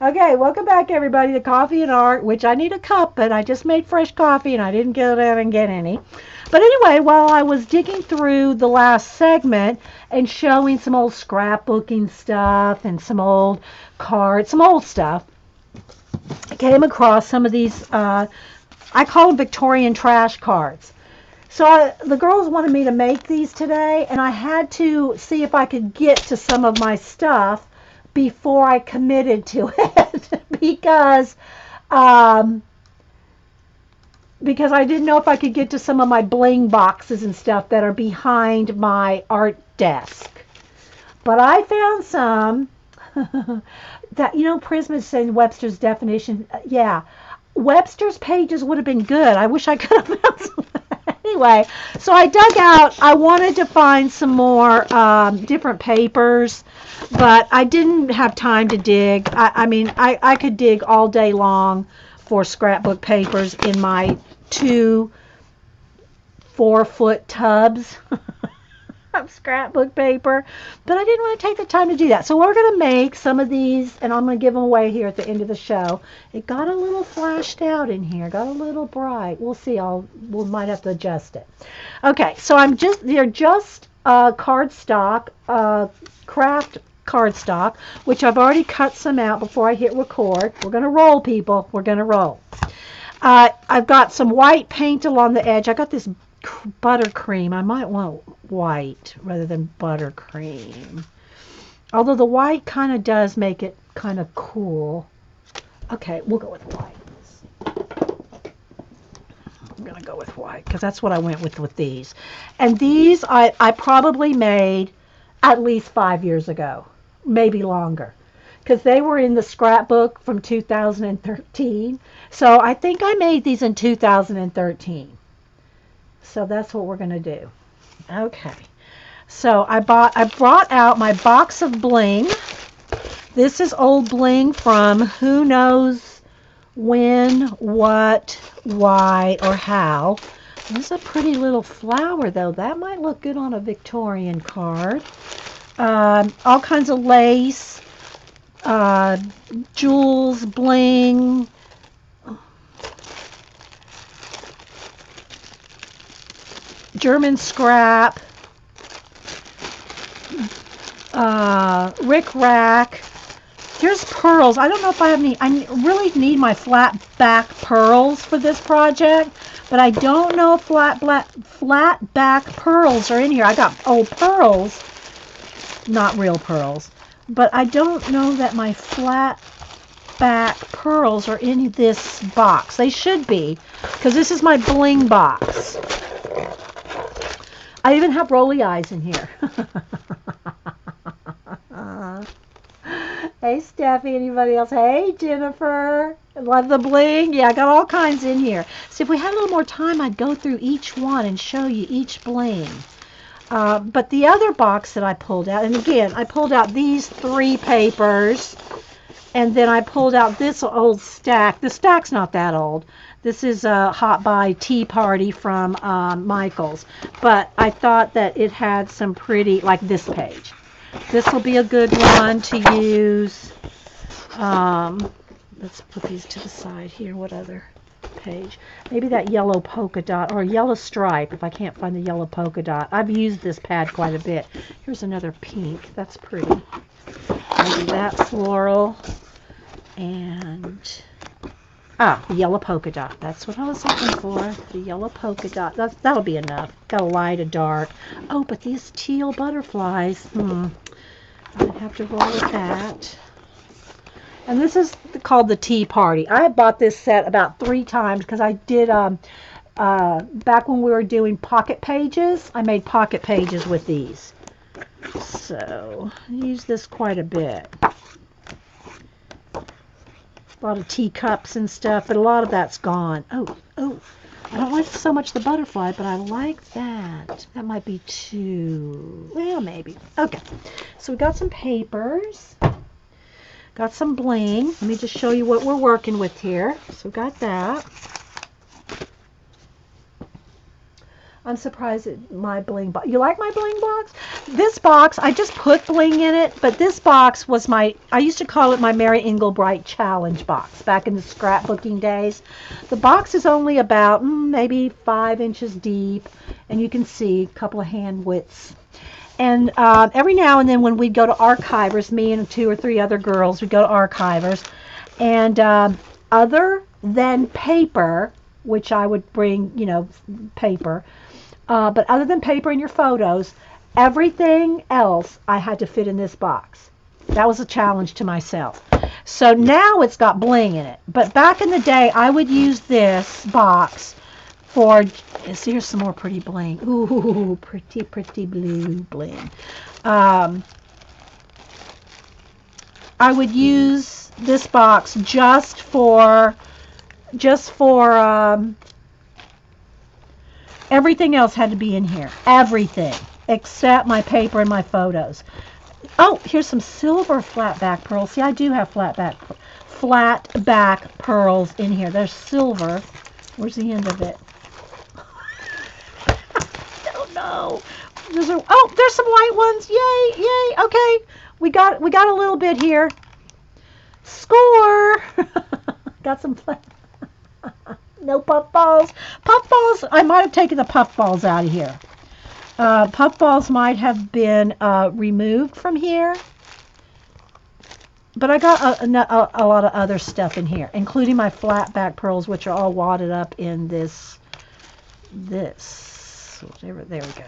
Okay, welcome back everybody to Coffee and Art, which I need a cup, but I just made fresh coffee and I didn't get out and get any. But anyway, while I was digging through the last segment and showing some old scrapbooking stuff and some old cards, some old stuff, I came across some of these, I call them Victorian trash cards. So the girls wanted me to make these today, and I had to see if I could get to some of my stuff before I committed to it because um, because I didn't know if I could get to some of my bling boxes and stuff that are behind my art desk. But I found some that Prism is saying Webster's definition. Yeah, Webster's pages would have been good. I wish I could have found some. Anyway, so I dug out. I wanted to find some more different papers, but I didn't have time to dig. I could dig all day long for scrapbook papers in my two 4-foot tubs of scrapbook paper, but I didn't want to take the time to do that. So we're going to make some of these, and I'm going to give them away here at the end of the show. It got a little flashed out in here, got a little bright. We'll see. We might have to adjust it. Okay, so they're just cardstock, craft cardstock, which I've already cut some out before I hit record. We're going to roll, people. We're going to roll. I've got some white paint along the edge. I got this buttercream. I might want white rather than buttercream. Although the white kind of does make it kind of cool. Okay, we'll go with white. I'm going to go with white because that's what I went with these. And these I probably made at least 5 years ago, maybe longer, because they were in the scrapbook from 2013. So I think I made these in 2013. So that's what we're going to do. Okay. So I brought out my box of bling. This is old bling from who knows when, what, why, or how. This is a pretty little flower, though. That might look good on a Victorian card. All kinds of lace, jewels, bling. German scrap, rick-rack. Here's pearls. I don't know if I have any. I really need my flat back pearls for this project, but I don't know if flat back pearls are in here. I got old pearls, not real pearls, but I don't know that my flat back pearls are in this box. They should be, because this is my bling box. I even have rolly eyes in here. Hey, Steffi, anybody else? Hey, Jennifer. Love the bling. Yeah, I got all kinds in here. See, if we had a little more time, I'd go through each one and show you each bling. But the other box that I pulled out, and again, I pulled out these 3 papers, and then I pulled out this old stack. The stack's not that old. This is a Hot Buy Tea Party from Michael's. But I thought that it had some pretty, like this page. This will be a good one to use. Let's put these to the side here. What other page? Maybe that yellow polka dot or yellow stripe if I can't find the yellow polka dot. I've used this pad quite a bit. Here's another pink. That's pretty. Maybe that floral. And the yellow polka dot. That's what I was looking for. The yellow polka dot. That'll be enough. Got a light, a dark. Oh, but these teal butterflies. I'd have to roll with that. And this is called the Tea Party. I bought this set about 3 times because I did, back when we were doing pocket pages, I made pocket pages with these. So, I use this quite a bit. A lot of teacups and stuff, but a lot of that's gone. Oh, I don't like so much the butterfly, but I like that. That might be too, well, maybe. Okay, so we got some papers. Got some bling. Let me just show you what we're working with here. So got that. I'm surprised at my bling box. You like my bling box? This box, I just put bling in it, but this box was I used to call it my Mary Englebright challenge box back in the scrapbooking days. The box is only about maybe 5 inches deep, and you can see a couple of hand widths. And every now and then when we'd go to Archivers, me and 2 or 3 other girls would go to Archivers, and other than paper, which I would bring, paper, but other than paper and your photos, everything else I had to fit in this box. That was a challenge to myself. So now it's got bling in it. But back in the day, I would use this box for, here's some more pretty bling. Ooh, pretty, pretty blue bling. I would use this box just for everything else had to be in here. Everything. Except my paper and my photos. Oh, here's some silver flat back pearls. See, I do have flat back pearls in here. There's silver. Where's the end of it? I don't know. There's some white ones. Yay, yay. Okay. We got a little bit here. Score. Got some flat. No puff balls. Puff balls, I might have taken the puff balls out of here. Puff balls might have been removed from here. But I got a lot of other stuff in here, including my flat back pearls, which are all wadded up in this. There we go.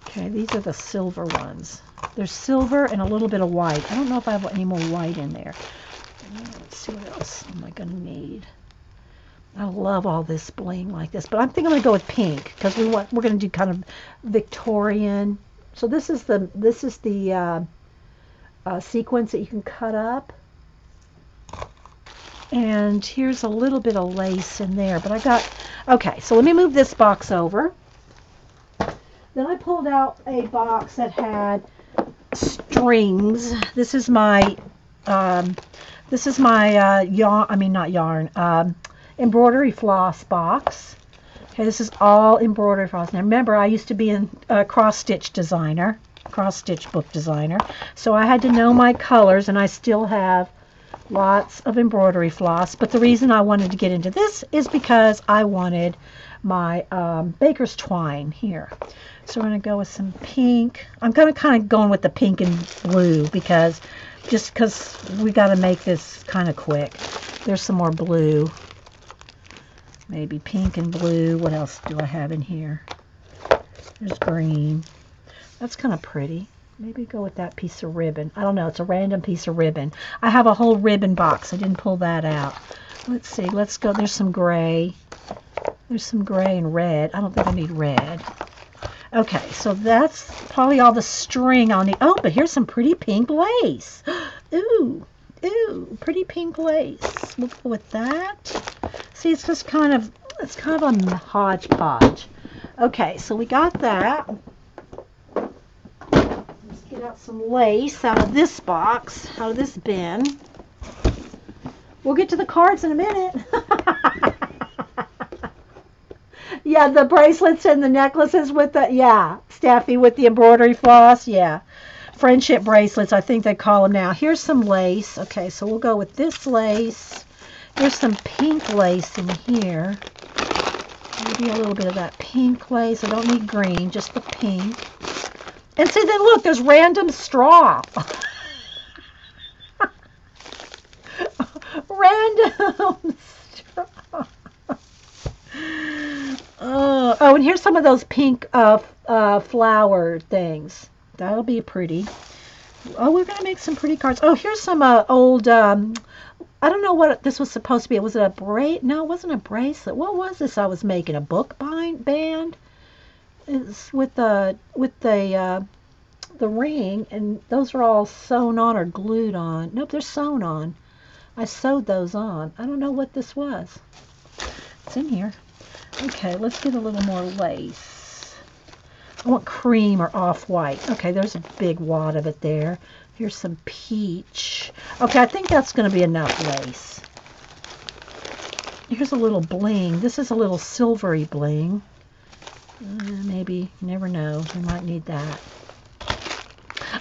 Okay, these are the silver ones. There's silver and a little bit of white. I don't know if I have any more white in there. Let's see what else am I going to need. I love all this bling like this, but I think I'm going to go with pink because we're going to do kind of Victorian. So this is the sequence that you can cut up, and here's a little bit of lace in there. But okay. So let me move this box over. Then I pulled out a box that had strings. This is my yarn. I mean, not yarn. Embroidery floss box. Okay, this is all embroidery floss. Now remember, I used to be a cross-stitch book designer, so I had to know my colors, and I still have lots of embroidery floss. But the reason I wanted to get into this is because I wanted my baker's twine here. So we're going to go with some pink. I'm kind of going with the pink and blue because we got to make this kind of quick. There's some more blue. Maybe pink and blue. What else do I have in here? There's green. That's kind of pretty. Maybe go with that piece of ribbon. I don't know. It's a random piece of ribbon. I have a whole ribbon box. I didn't pull that out. Let's see. Let's go. There's some gray. There's some gray and red. I don't think I need red. Okay, so that's probably all the string I'll need. Oh, but here's some pretty pink lace. Ooh, pretty pink lace. We'll go with that. See, it's just kind of a hodgepodge. Okay, so we got that. Let's get out some lace out of this box, out of this bin. We'll get to the cards in a minute. Yeah, the bracelets and the necklaces with Staffy with the embroidery floss, yeah. Friendship bracelets, I think they call them now. Here's some lace. Okay, so we'll go with this lace. There's some pink lace in here. Maybe a little bit of that pink lace. I don't need green, just the pink. And see, then look, there's random straw. Random straw. Oh, and here's some of those pink flower things. That'll be pretty. Oh, we're going to make some pretty cards. Oh, here's some old, I don't know what this was supposed to be. Was it a No, it wasn't a bracelet. What was this I was making? A book band? It's with the ring, and those are all sewn on or glued on. Nope, they're sewn on. I sewed those on. I don't know what this was. It's in here. Okay, let's get a little more lace. I want cream or off-white. Okay, there's a big wad of it there. Here's some peach. Okay, I think that's going to be enough lace. Here's a little bling. This is a little silvery bling. Maybe, you never know. We might need that.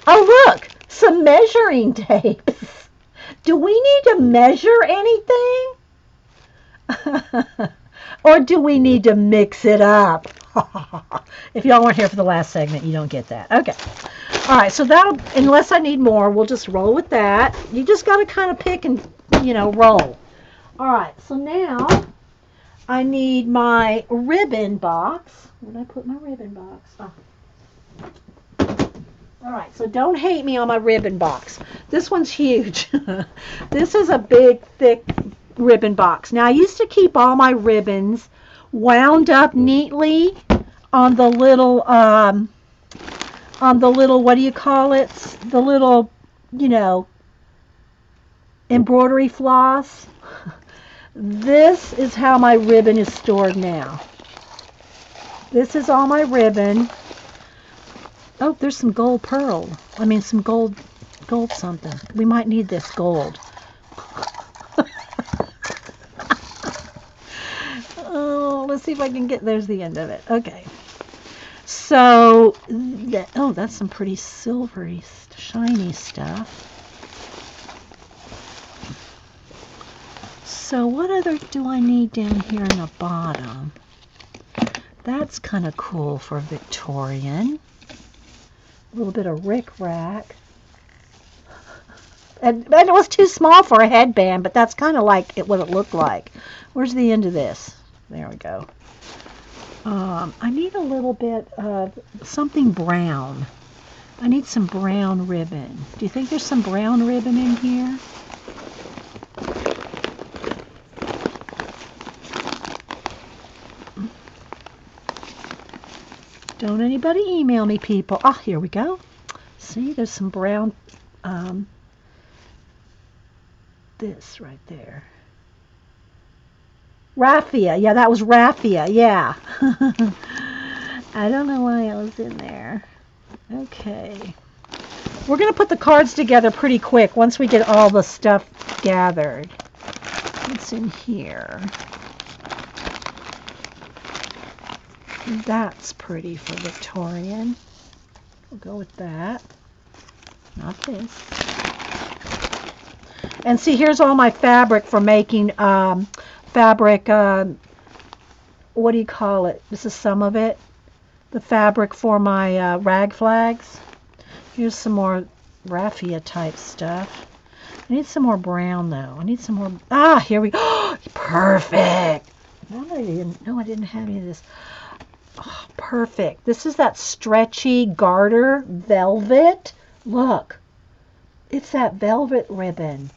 Oh, look! Some measuring tapes. Do we need to measure anything? Or do we need to mix it up? If y'all weren't here for the last segment, you don't get that. Okay. All right, so that'll, unless I need more, we'll just roll with that. You just got to kind of pick and, roll. All right, so now I need my ribbon box. Where did I put my ribbon box? Oh. All right, so don't hate me on my ribbon box. This one's huge. This is a big, thick ribbon box. Now, I used to keep all my ribbons wound up neatly on the little, what do you call it? The little, embroidery floss. This is how my ribbon is stored now. This is all my ribbon. Oh, there's some gold pearl. I mean, some gold something. We might need this gold. Oh, let's see if I can get, there's the end of it. Okay. So, that's some pretty silvery, shiny stuff. So what other do I need down here in the bottom? That's kind of cool for Victorian. A little bit of rick-rack. And it was too small for a headband, but that's kind of like what it looked like. Where's the end of this? There we go. I need a little bit of something brown. I need some brown ribbon. Do you think there's some brown ribbon in here? Don't anybody email me, people. Ah, here we go. See, there's some brown, this right there. Raffia. Yeah, that was raffia. Yeah. I don't know why it was in there. Okay. We're going to put the cards together pretty quick once we get all the stuff gathered. What's in here? That's pretty for Victorian. We'll go with that. Not this. And see, here's all my fabric for making fabric, what do you call it? This is some of it. The fabric for my rag flags. Here's some more raffia type stuff. I need some more brown though. I need some more. Ah, here we go. Perfect. No, I didn't have any of this. Oh, perfect. This is that stretchy garter velvet. Look. It's that velvet ribbon.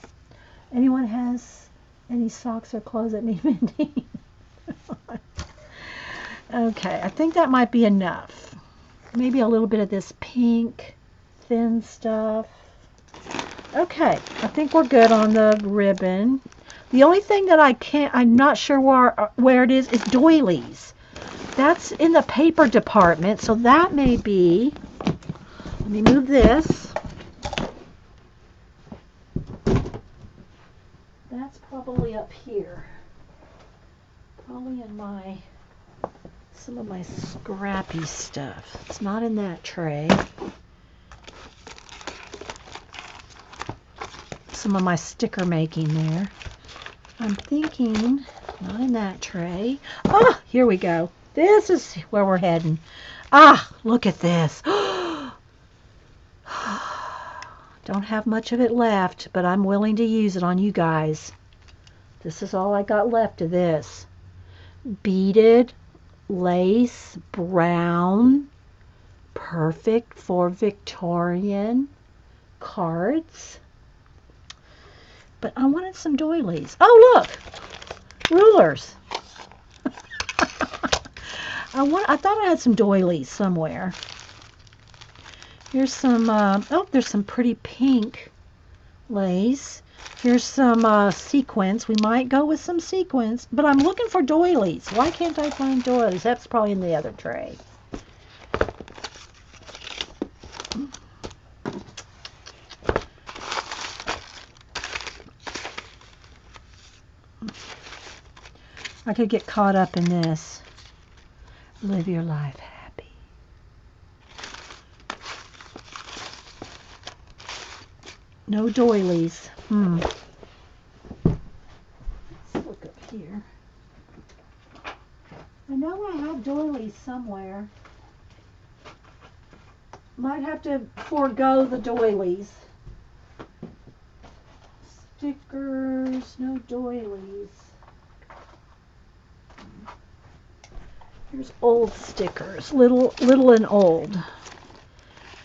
Anyone has any socks or clothes that need mending? Okay, I think that might be enough. Maybe a little bit of this pink thin stuff. Okay, I think we're good on the ribbon. The only thing that I'm not sure where it is doilies. That's in the paper department, so that may be, let me move this. That's probably up here. Probably in some of my scrappy stuff. It's not in that tray. Some of my sticker making there. I'm thinking, not in that tray. Ah, here we go. This is where we're heading. Ah, look at this. Don't have much of it left, but I'm willing to use it on you guys. This is all I got left of this. Beaded lace, brown, perfect for Victorian cards. But I wanted some doilies. Oh, look! Rulers. I thought I had some doilies somewhere. Here's some, there's some pretty pink lace. Here's some sequins. We might go with some sequins, but I'm looking for doilies. Why can't I find doilies? That's probably in the other tray. I could get caught up in this. Live your life happy. No doilies. Let's look up here. I know I have doilies somewhere. Might have to forego the doilies. Stickers, no doilies. Here's old stickers, little and old.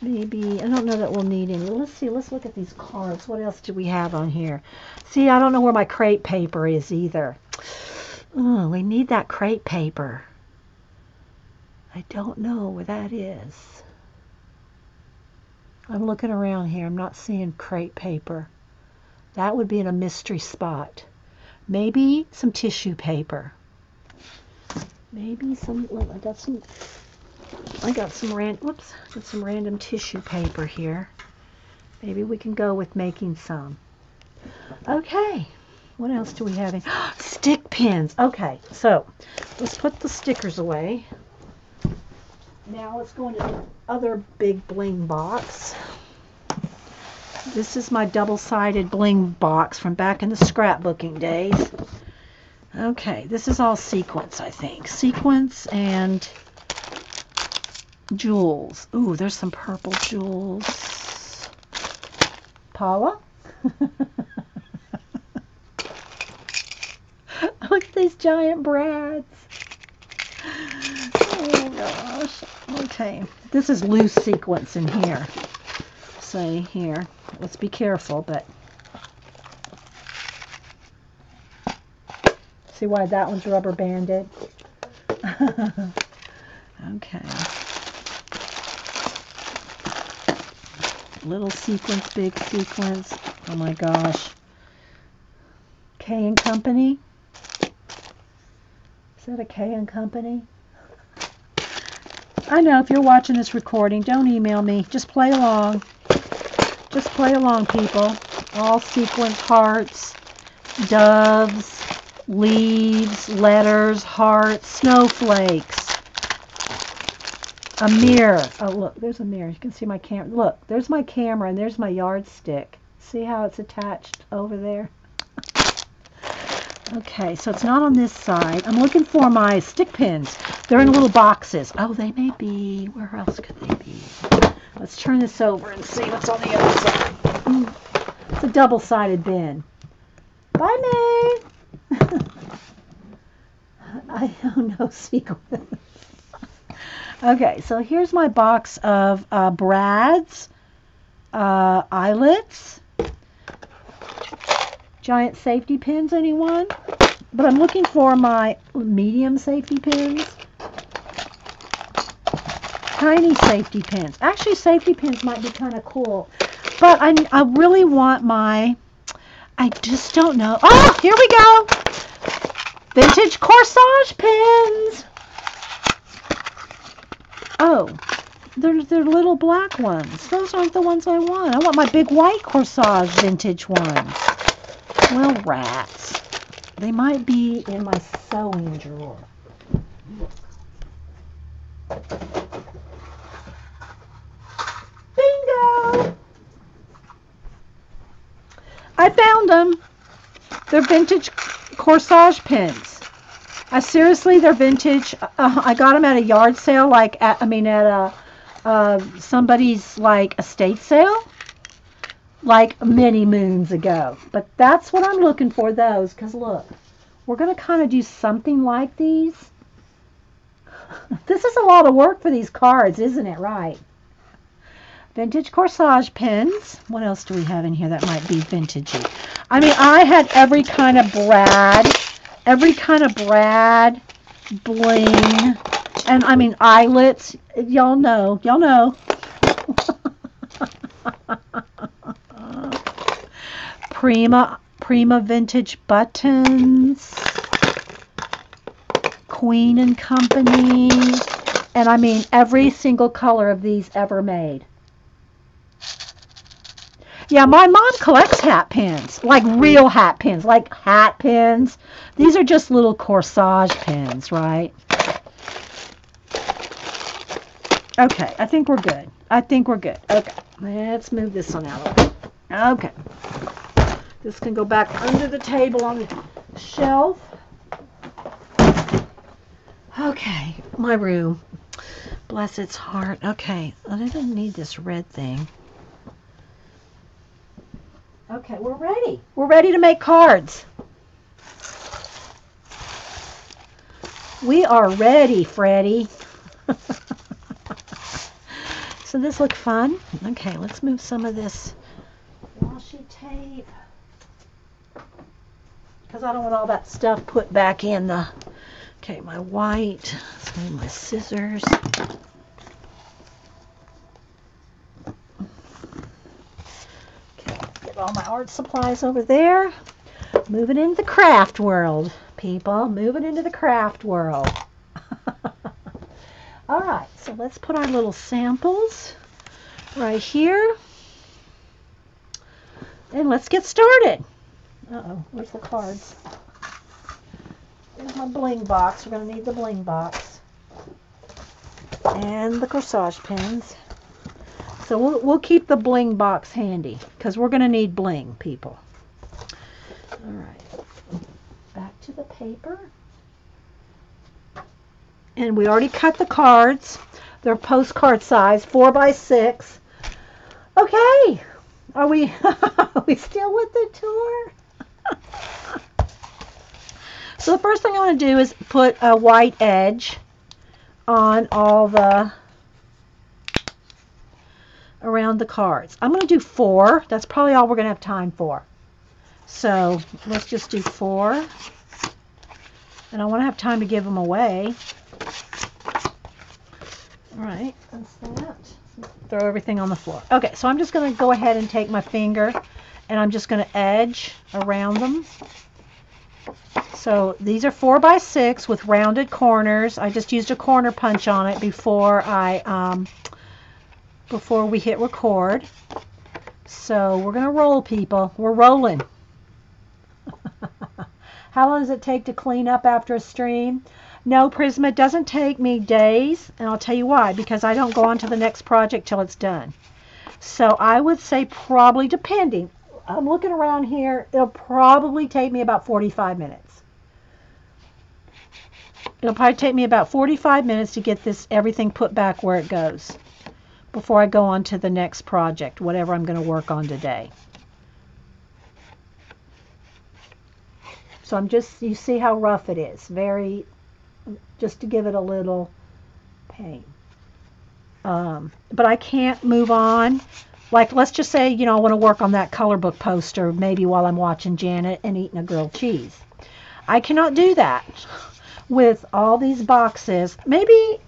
Maybe, I don't know that we'll need any. Let's see, let's look at these cards. What else do we have on here? See, I don't know where my crepe paper is either. Oh, we need that crepe paper. I don't know where that is. I'm looking around here. I'm not seeing crepe paper. That would be in a mystery spot. Maybe some tissue paper. Maybe some, well, I got some random tissue paper here. Maybe we can go with making some. Okay. What else do we have in? Stick pins. Okay, so let's put the stickers away. Now let's go into the other big bling box. This is my double-sided bling box from back in the scrapbooking days. Okay, this is all sequins, I think. Sequins and jewels. Ooh, there's some purple jewels. Paula? Look at these giant brads. Oh gosh. Okay, this is loose sequins in here. Say here. Let's be careful, but see why that one's rubber banded? Okay. Little sequins, big sequins. Oh my gosh. K & Company. Is that a K & Company? I know if you're watching this recording, don't email me. Just play along. Just play along, people. All sequins, hearts, doves, leaves, letters, hearts, snowflakes. A mirror. Oh, look, there's a mirror. You can see my camera. Look, there's my camera and there's my yardstick. See how it's attached over there? Okay, so it's not on this side. I'm looking for my stick pins. They're in little boxes. Oh, they may be. Where else could they be? Let's turn this over and see what's on the other side. It's a double-sided bin. Bye, May. I don't know sequins. Okay, so here's my box of brads, eyelets, giant safety pins, anyone? But I'm looking for my medium safety pins. Tiny safety pins. Actually, safety pins might be kind of cool. But I really want my, I just don't know. Oh, here we go. Vintage corsage pins. Oh, they're little black ones. Those aren't the ones I want. I want my big white corsage vintage ones. Well, rats. They might be in my sewing drawer. Bingo! I found them. They're vintage corsage pins. Seriously, they're vintage. I got them at a yard sale, like at somebody's like estate sale, like many moons ago. But that's what I'm looking for, those, because look, we're going to kind of do something like these. This is a lot of work for these cards, isn't it? Right. Vintage corsage pins. What else do we have in here that might be vintagey? I mean, I had every kind of brad, bling, and I mean eyelets. Y'all know. Prima vintage buttons, Queen & Company, and I mean every single color of these ever made. Yeah, my mom collects hat pins, like real hat pins, like hat pins. These are just little corsage pins, right? Okay, I think we're good. I think we're good. Okay, let's move this one out of the way. Okay. This can go back under the table on the shelf. Okay, my room. Bless its heart. Okay, I didn't need this red thing. Okay, we're ready. We're ready to make cards. We are ready, Freddie. So this look fun? Okay, let's move some of this washi tape, because I don't want all that stuff put back in the... Okay, my white. Let's move my scissors. Okay, get all my art supplies over there. Moving into the craft world, people. Moving into the craft world. All right, so let's put our little samples right here. And let's get started. Uh-oh, where's the cards? There's my bling box. We're going to need the bling box. And the corsage pins. So we'll keep the bling box handy, because we're going to need bling, people. All right. Back to the paper. And we already cut the cards. They're postcard size, 4x6. Okay. Are we still with the tour? So the first thing I want to do is put a white edge on all the, around the cards. I'm going to do 4. That's probably all we're going to have time for. So let's just do 4. And I want to have time to give them away. All right, that's that. Throw everything on the floor. Okay, so I'm just going to go ahead and take my finger and I'm just going to edge around them. So these are 4x6 with rounded corners. I just used a corner punch on it before we hit record. So we're going to roll, people. We're rolling. How long does it take to clean up after a stream? No, Prisma, it doesn't take me days, and I'll tell you why, because I don't go on to the next project till it's done. So I would say probably, depending, I'm looking around here, it'll probably take me about 45 minutes. It'll probably take me about 45 minutes to get this everything put back where it goes before I go on to the next project, whatever I'm going to work on today. So I'm just, you see how rough it is, very, just to give it a little pain. But I can't move on. Like, let's just say, you know, I want to work on that color book poster maybe while I'm watching Janet and eating a grilled cheese. I cannot do that with all these boxes. Maybe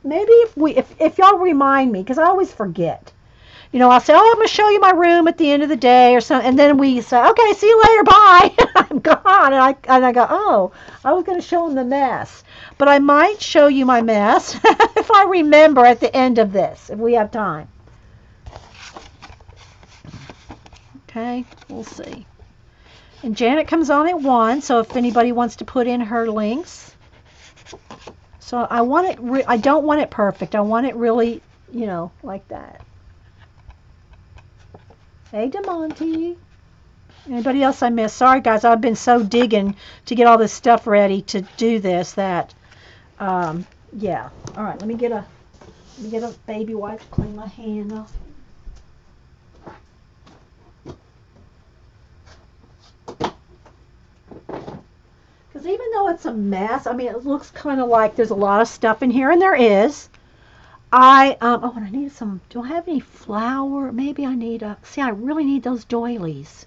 if y'all remind me, because I always forget. You know, I'll say, oh, I'm going to show you my room at the end of the day or something. And then we say, okay, see you later, bye. I'm gone. And I go, oh, I was going to show them the mess. But I might show you my mess if I remember at the end of this, if we have time. Okay, we'll see. And Janet comes on at 1, so if anybody wants to put in her links. So I want it, I don't want it perfect. I want it really, you know, like that. Hey, DeMonte. Anybody else I missed? Sorry, guys. I've been so digging to get all this stuff ready to do this that, yeah. All right. Let me get a baby wipe to clean my hand off. Because even though it's a mess, I mean, it looks kind of like there's a lot of stuff in here, and there is. Oh, and I need some, do I have any flour? Maybe I need see, I really need those doilies.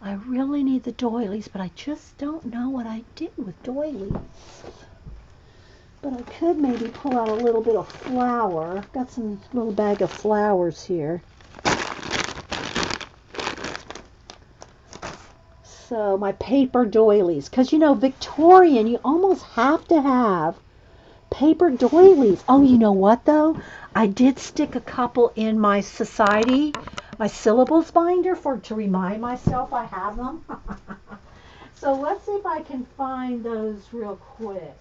I really need the doilies, but I just don't know what I did with doilies. But I could maybe pull out a little bit of flour. I've got some little bag of flours here. So my paper doilies, because you know, Victorian, you almost have to have paper doilies. Oh, you know what though? I did stick a couple in my society, my syllables binder to remind myself I have them. So let's see if I can find those real quick.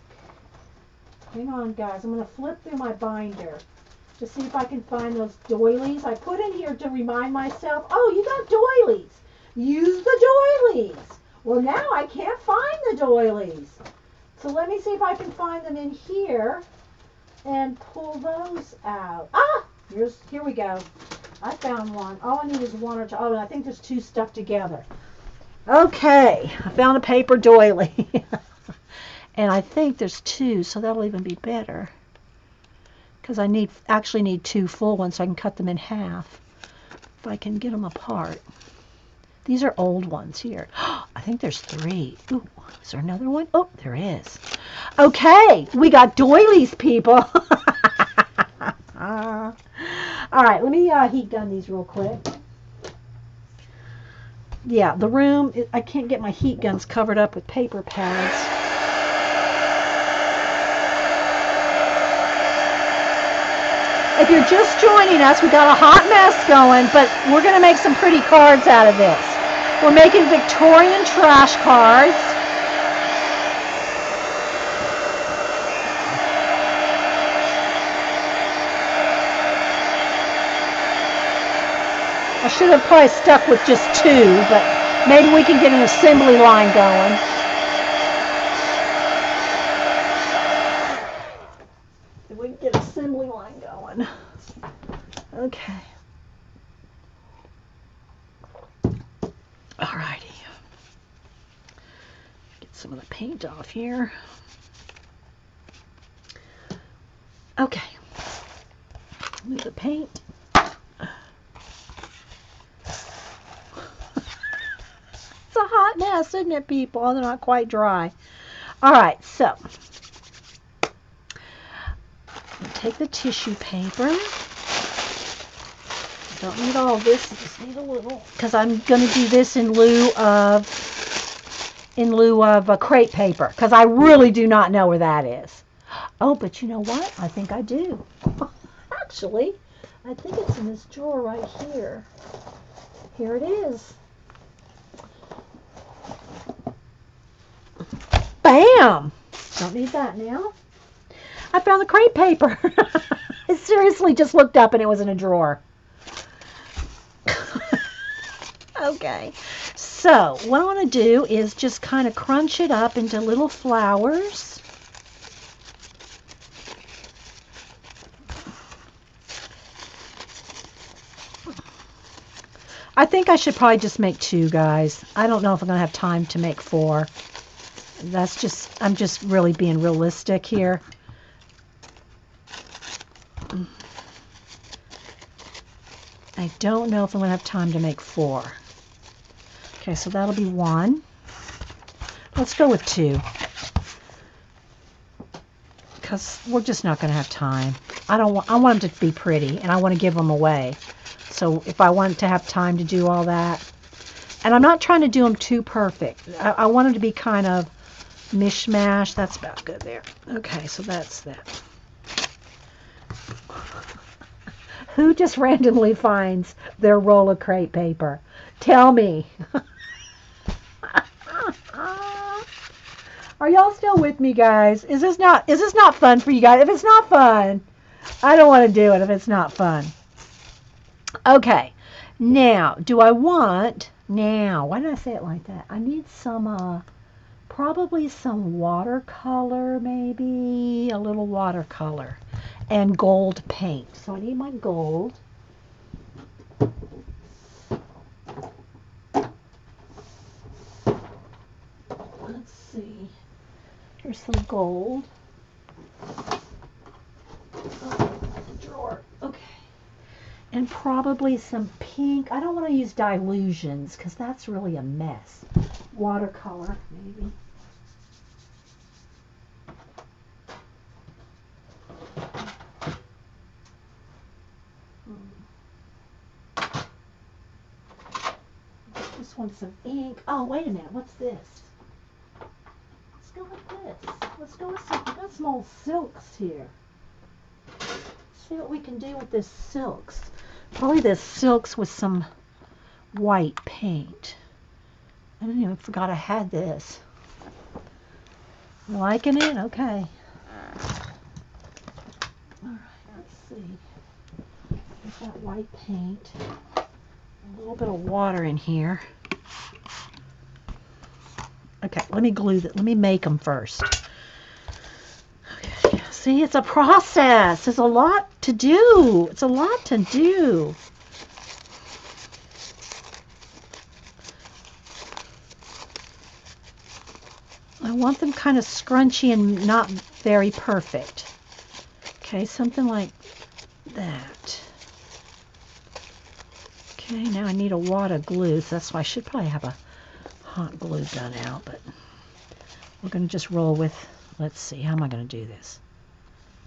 Hang on, guys. I'm going to flip through my binder. to see if I can find those doilies. I put in here to remind myself, oh, you got doilies. Use the doilies. Well, now I can't find the doilies. So let me see if I can find them in here and pull those out. Ah, here we go. I found one. All I need is one or two. Oh, I think there's two stuck together. Okay, I found a paper doily. And I think there's two, so that'll even be better. Because I actually need two full ones so I can cut them in half. If I can get them apart. These are old ones here. I think there's three. Ooh, is there another one? Oh, there is. Okay, we got doilies, people. All right, let me heat gun these real quick. Yeah, the room, I can't get my heat guns covered up with paper pads. If you're just joining us, we got a hot mess going, but we're going to make some pretty cards out of this. We're making Victorian trash cards. I should have probably stuck with just two, but maybe we can get an assembly line going. If we can get an assembly line going. Okay. Alrighty. Get some of the paint off here. Okay. Move the paint. It's a hot mess, isn't it, people? They're not quite dry. Alright, so take the tissue paper. Don't need all this, I just need a little, because I'm going to do this in lieu of crepe paper, because I really do not know where that is. Oh, but you know what? I think I do. Actually, I think it's in this drawer right here. Here it is. Bam! Don't need that now. I found the crepe paper. I seriously just looked up and it was in a drawer. Okay, so what I want to do is just kind of crunch it up into little flowers. I think I should probably just make two, guys. I don't know if I'm going to have time to make four. I'm just really being realistic here. I don't know if I'm going to have time to make four. Okay, so that'll be one. Let's go with two. Because we're just not going to have time. I want them to be pretty, and I want to give them away. So if I want to have time to do all that. And I'm not trying to do them too perfect. I want them to be kind of mishmash. That's about good there. Okay, so that's that. Who just randomly finds their roll of crepe paper? Tell me. Are y'all still with me, guys? Is this not fun for you guys? If it's not fun, I don't want to do it if it's not fun. Okay. Now, why did I say it like that? I need some, probably some watercolor, maybe a little watercolor, and gold paint. So I need my gold. Let's see. Here's some gold. Oh, drawer. Okay. And probably some pink. I don't want to use dilutions because that's really a mess. Watercolor, maybe. Just want some ink. Oh, wait a minute. What's this? Let's go with this. Let's go with some. I've got some old silks here. See what we can do with this silks. Probably this silks with some white paint. I didn't even forgot I had this. Liking it? Okay. Alright, let's see. Get that white paint. A little bit of water in here. Okay, let me glue that. Let me make them first. Okay, see, it's a process. There's a lot to do. It's a lot to do. I want them kind of scrunchy and not very perfect. Okay, something like that. Okay, now I need a wad of glue, so that's why I should probably have a hot glue gun out, but we're going to just roll with, let's see, how am I going to do this?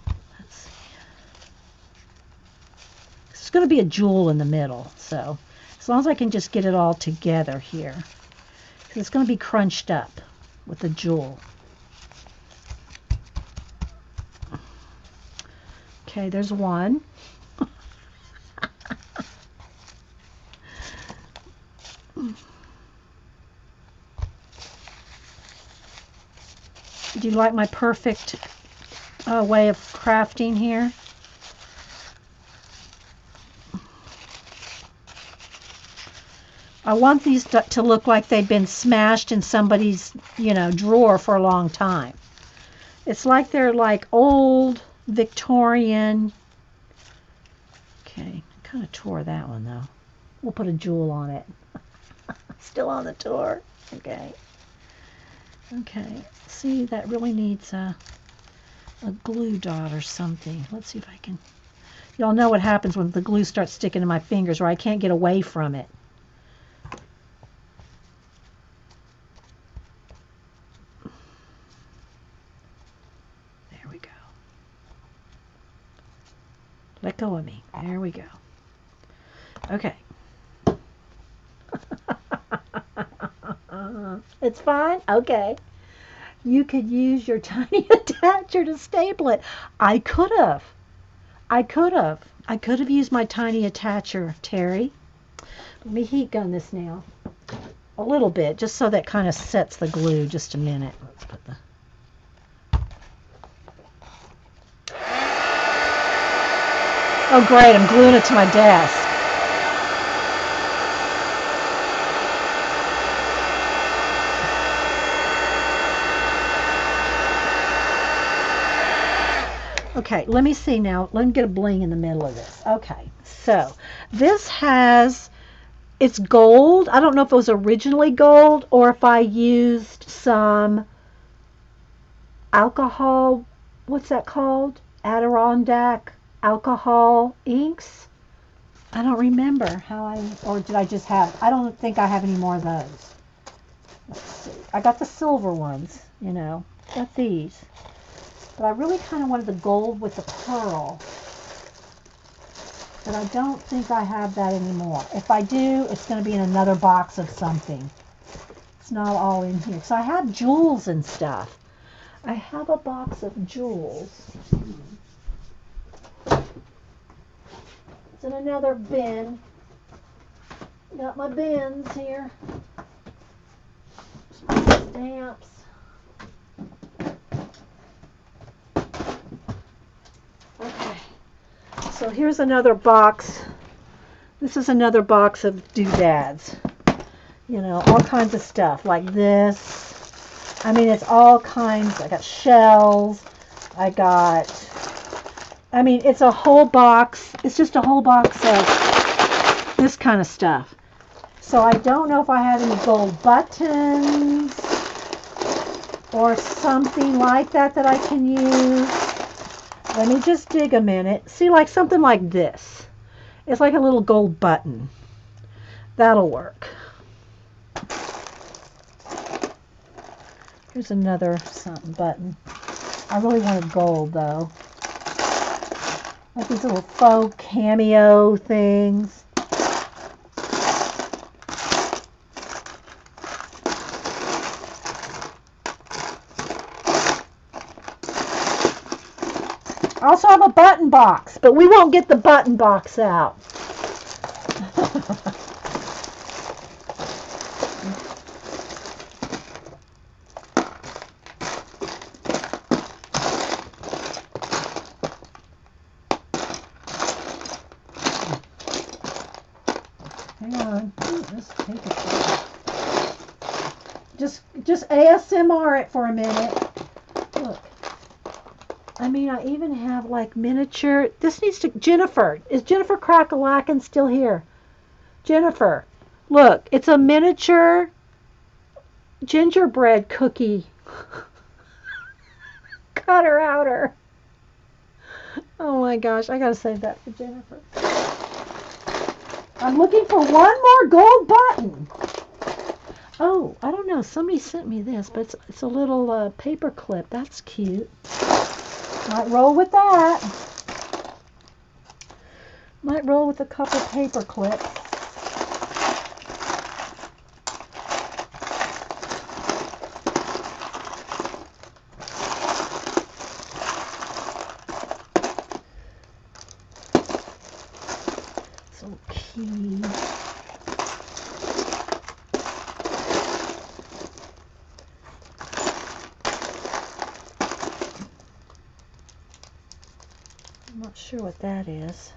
Let's see. It's going to be a jewel in the middle, so as long as I can just get it all together here, because it's going to be crunched up with the jewel. Okay, there's one. Do you like my perfect way of crafting here? I want these to look like they've been smashed in somebody's, drawer for a long time. It's like they're like old Victorian. Okay, kind of tore that one though. We'll put a jewel on it. Still on the tour. Okay. Okay. See, that really needs a glue dot or something. Let's see if I can. Y'all know what happens when the glue starts sticking to my fingers, or I can't get away from it. There we go. Let go of me. There we go. Okay. It's fine? Okay. You could use your tiny attacher to staple it. I could have. I could have used my tiny attacher, Terry. Let me heat gun this now. A little bit, just so that kind of sets the glue. Just a minute. Let's put the... Oh, great. I'm gluing it to my desk. Okay, let me see now. Let me get a bling in the middle of this. Okay, so this has, it's gold. I don't know if it was originally gold or if I used some alcohol, what's that called? Adirondack alcohol inks. I don't remember how or did I just have, I don't think I have any more of those. Let's see. I got the silver ones, got these. But I really kind of wanted the gold with the pearl. But I don't think I have that anymore. If I do, it's going to be in another box of something. It's not all in here. So I have jewels and stuff. I have a box of jewels. It's in another bin. Got my bins here. Stamps. Okay, so here's another box. This is another box of doodads. All kinds of stuff like this. I mean, it's all kinds. I got shells. It's a whole box. It's just a whole box of this kind of stuff. So I don't know if I have any gold buttons or something like that I can use. Let me just dig a minute. See, like something like this. It's like a little gold button. That'll work. Here's another something button. I really wanted gold though. Like these little faux cameo things. I also have a button box, but we won't get the button box out. Just ASMR it for a minute. Look. I mean, I even have like miniature. This needs to. Jennifer. Is Jennifer Crackalacken still here? Jennifer. Look, it's a miniature gingerbread cookie cutter outer. Oh my gosh, I gotta save that for Jennifer. I'm looking for one more gold button. Oh, I don't know. Somebody sent me this, but it's a little paper clip. That's cute. Might roll with that. Might roll with a couple paper clips. So key. I'm not sure what that is.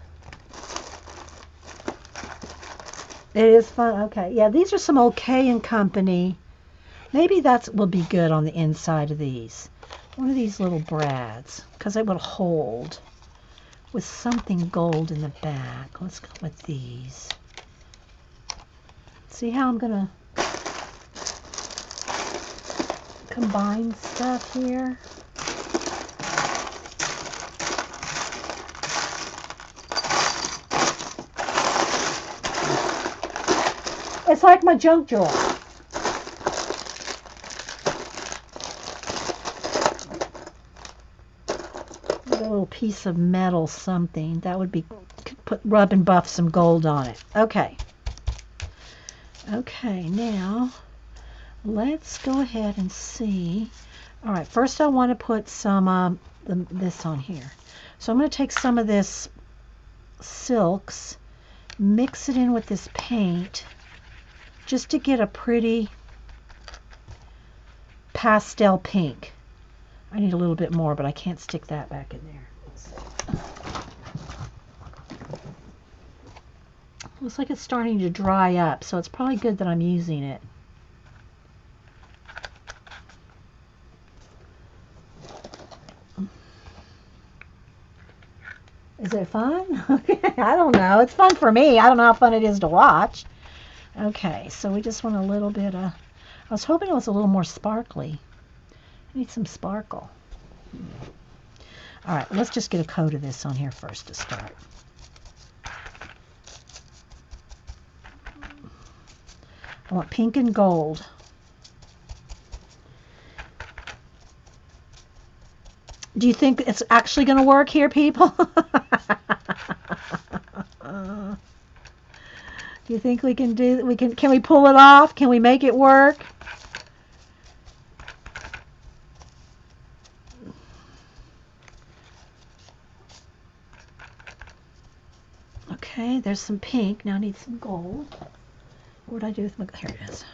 It is fun. Okay. Yeah, these are some old K & Company. Maybe that will be good on the inside of these. One of these little brads, because it will hold with something gold in the back. Let's go with these. See how I'm going to combine stuff here? It's like my junk drawer. A little piece of metal something. That would be, could rub and buff some gold on it. Okay. Okay, now let's go ahead and see. All right, first I want to put some this on here. So I'm going to take some of this silks, mix it in with this paint, just to get a pretty pastel pink. I need a little bit more, but I can't stick that back in there. Looks like it's starting to dry up, so it's probably good that I'm using it. Is it fun? I don't know. It's fun for me. I don't know how fun it is to watch. Okay, so we just want a little bit of... I was hoping it was a little more sparkly. I need some sparkle. All right, let's just get a coat of this on here first to start. I want pink and gold. Do you think it's actually going to work here, people? Do you think we can do? Can we pull it off? Can we make it work? Okay, there's some pink. Now I need some gold. What did I do with my... Here it is.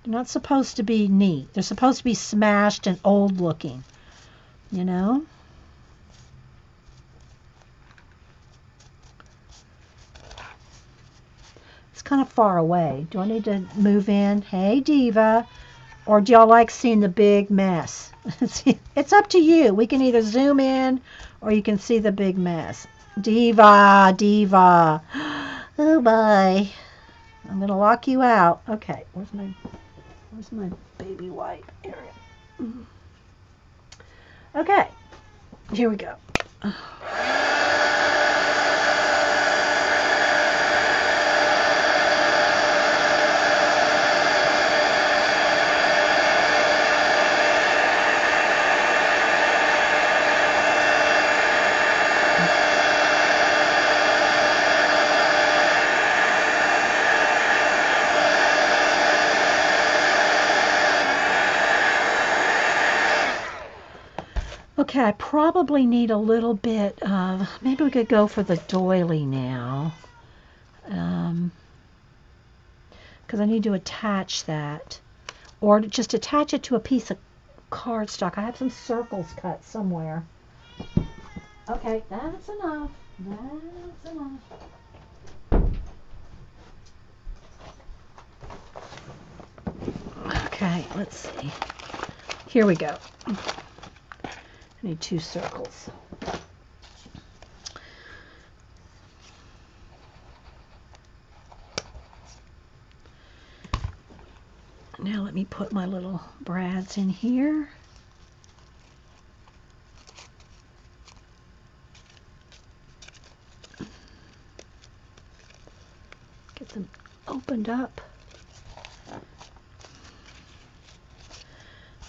They're not supposed to be neat. They're supposed to be smashed and old looking. You know? It's kind of far away. Do I need to move in? Hey, Diva. Or do y'all like seeing the big mess? It's up to you. We can either zoom in or you can see the big mess. Diva, Diva. Oh, boy. I'm going to lock you out. Okay, where's my baby wipe area? Okay, here we go. Okay, I probably need a little bit of, maybe we could go for the doily now. Because I need to attach that. or just attach it to a piece of cardstock. I have some circles cut somewhere. Okay, that's enough. That's enough. Okay, let's see. Here we go. I need 2 circles. Now let me put my little brads in here. Get them opened up.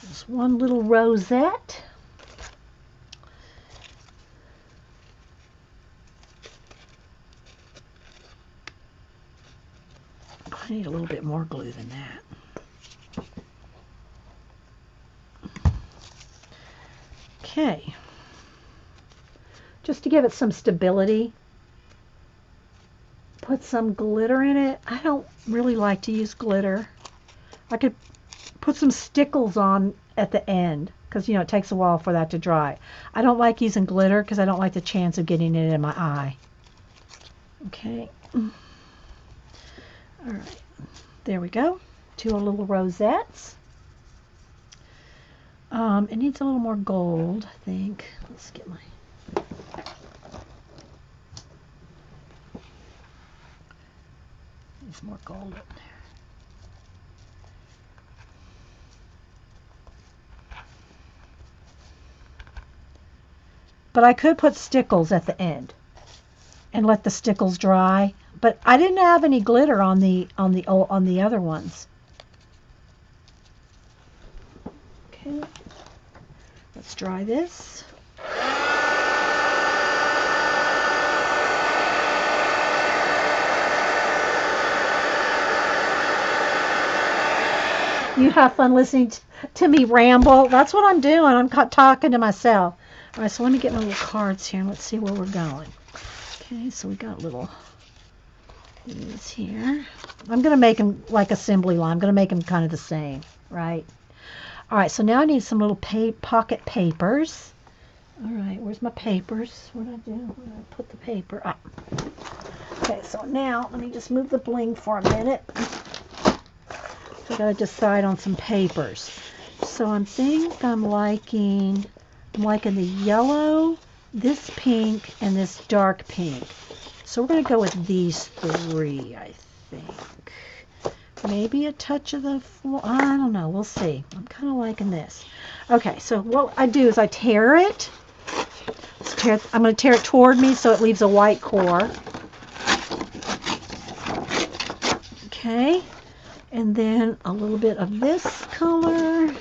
There's one little rosette. I need a little bit more glue than that. Okay. Just to give it some stability, put some glitter in it. I don't really like to use glitter. I could put some stickles on at the end because, you know, it takes a while for that to dry. I don't like using glitter because I don't like the chance of getting it in my eye. Okay. All right. There we go. 2 little rosettes. It needs a little more gold, I think. Let's get my... Needs more gold up there. But I could put stickles at the end and let the stickles dry. But I didn't have any glitter on the other ones. Okay. Let's dry this. You have fun listening to me ramble. That's what I'm doing. I'm talking to myself. All right, so let me get my little cards here and let's see where we're going. Okay, so we got little these here. I'm going to make them like assembly line. I'm going to make them kind of the same, right? All right, so now I need some little pocket papers. All right, where's my papers? What did I do? Where did I put the paper? Ah. Okay, so now let me just move the bling for a minute. So I got to decide on some papers. So I think I'm liking the yellow, this pink, and this dark pink. So we're going to go with these 3, I think. Maybe a touch of the, I don't know, we'll see. I'm kind of liking this. Okay, so what I do is I tear it. I'm going to tear it toward me so it leaves a white core. Okay, and then a little bit of this color.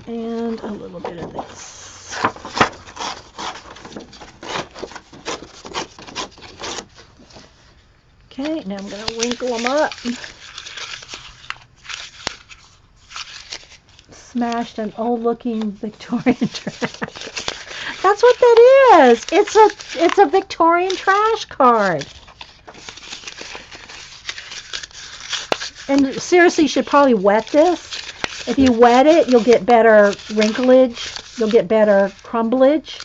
And a little bit of this. Okay, now I'm going to wrinkle them up. Smashed an old-looking Victorian trash. That's what that is. It's a Victorian trash card. And seriously, you should probably wet this. If you wet it, you'll get better wrinklage. You'll get better crumblage.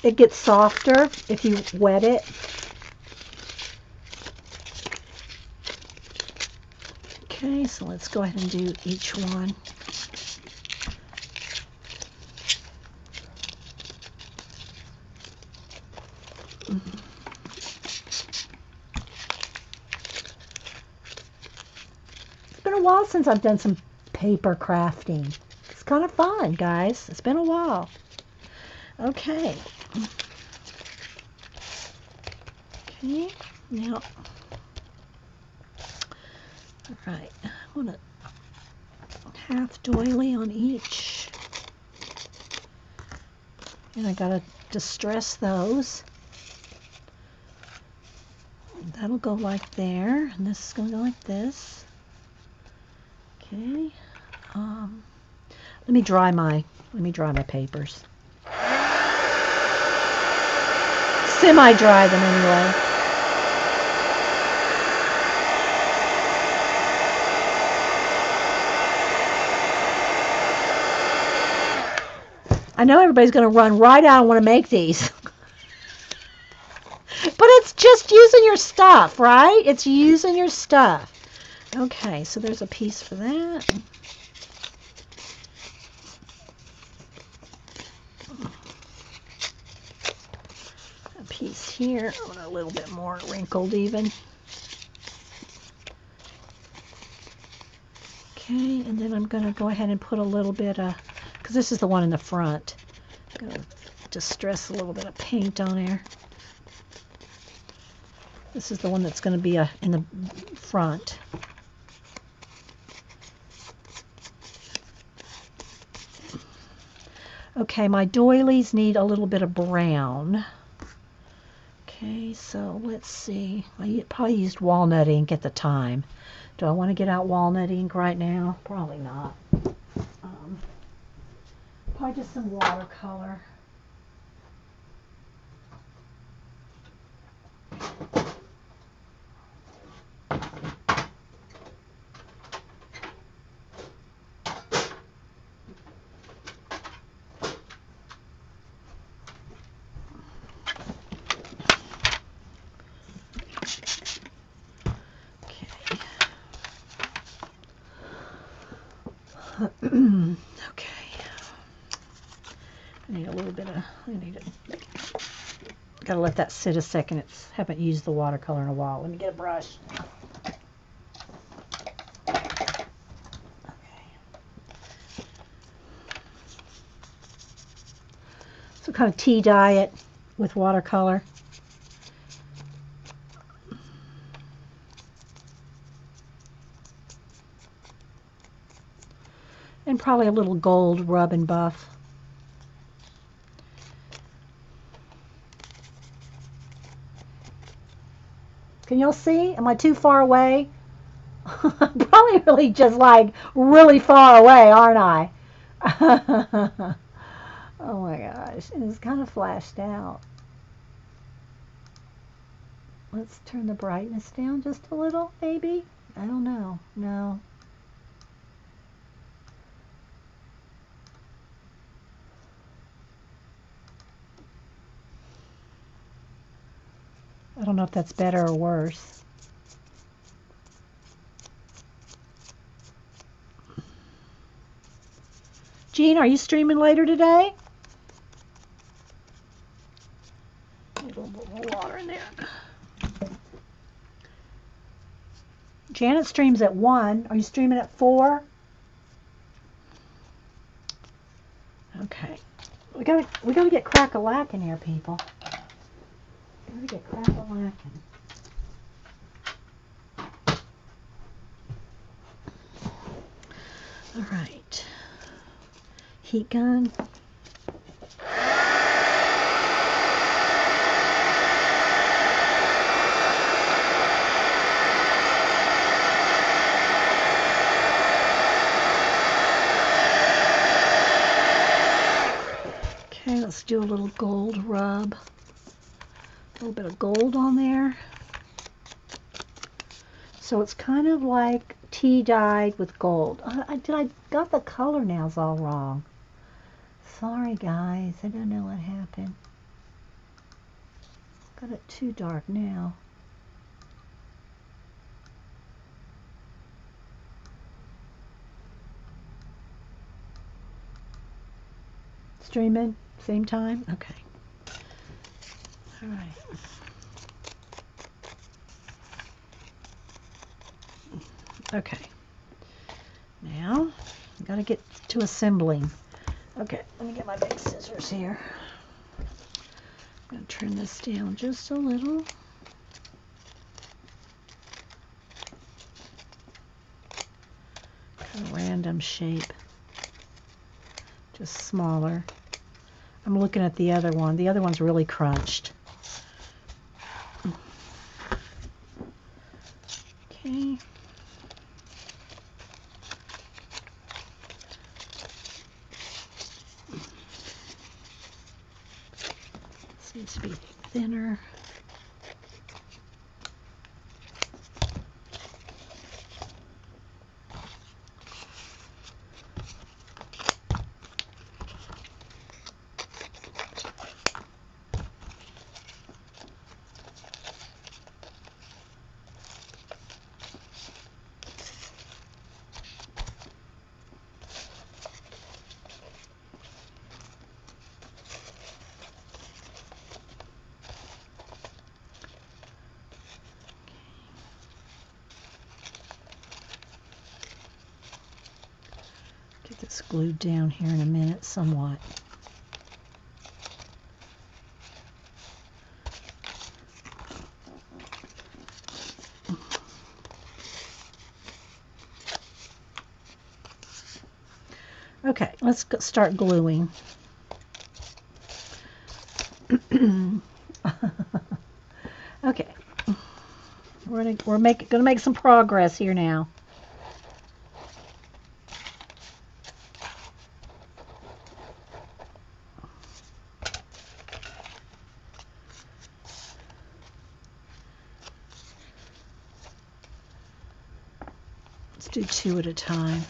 It gets softer if you wet it. Okay, so let's go ahead and do each one. It's been a while since I've done some paper crafting. It's kind of fun, guys. It's been a while. Okay. Okay, now, all right, I want a half doily on each. And I gotta distress those. That'll go like there, and this is gonna go like this. Okay. Let me dry my papers. Semi-dry them anyway. I know everybody's going to run right out and want to make these. But it's just using your stuff, right? It's using your stuff. Okay, so there's a piece for that. A piece here, a little bit more wrinkled even. Okay, and then I'm going to go ahead and put a little bit of, because this is the one in the front. I'm going to distress a little bit of paint on there. This is the one that's going to be in the front. Okay, my doilies need a little bit of brown. Okay, so let's see. I probably used walnut ink at the time. Do I want to get out walnut ink right now? Probably not. Probably just some watercolor. Okay. I need a little bit of, gotta let that sit a second. Haven't used the watercolor in a while. Let me get a brush. Okay. So kind of tea dye it with watercolor. And probably a little gold rub and buff. Can y'all see? Am I too far away? I'm probably really just like really far away, aren't I? Oh my gosh. And it's kind of flashed out. Let's turn the brightness down just a little, maybe. I don't know. No. I don't know if that's better or worse. Jean, are you streaming later today? A little bit more water in there. Janet streams at 1. Are you streaming at 4? Okay. We gotta get crack-a-lackin' here, people. We gotta get crack-a-lackin'. All right. Heat gun. Okay, let's do a little gold rub. A little bit of gold on there. So it's kind of like tea dyed with gold. I got the color nails all wrong. Sorry guys, I don't know what happened. Got it too dark now. Streaming, same time? Okay. All right. Okay. Now, I've got to get to assembling. Okay, let me get my big scissors here. I'm going to turn this down just a little. Kind of random shape. Just smaller. I'm looking at the other one. The other one's really crunched. Okay. Needs to be thinner. Get this glued down here in a minute somewhat. Okay, let's start gluing. Okay, we're gonna make some progress here now. Let's do 2 at a time.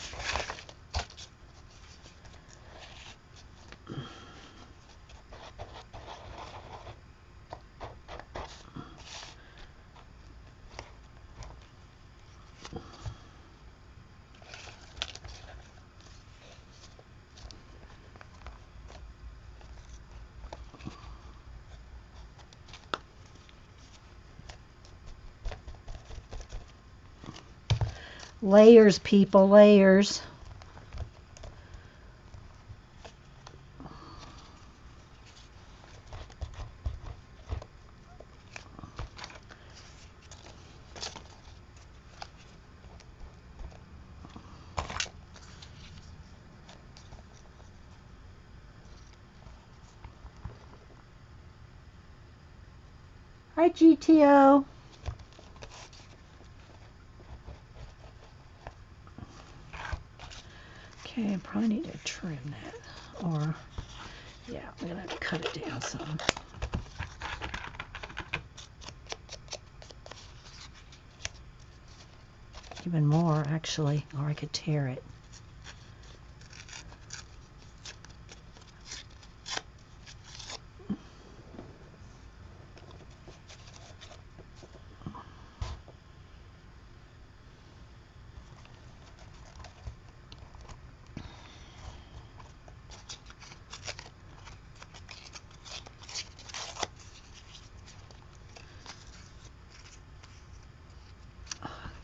Layers, people, layers. Hi, GTO. Okay, I probably need to trim that. Or, yeah, I'm going to have to cut it down some. Even more, actually, or I could tear it.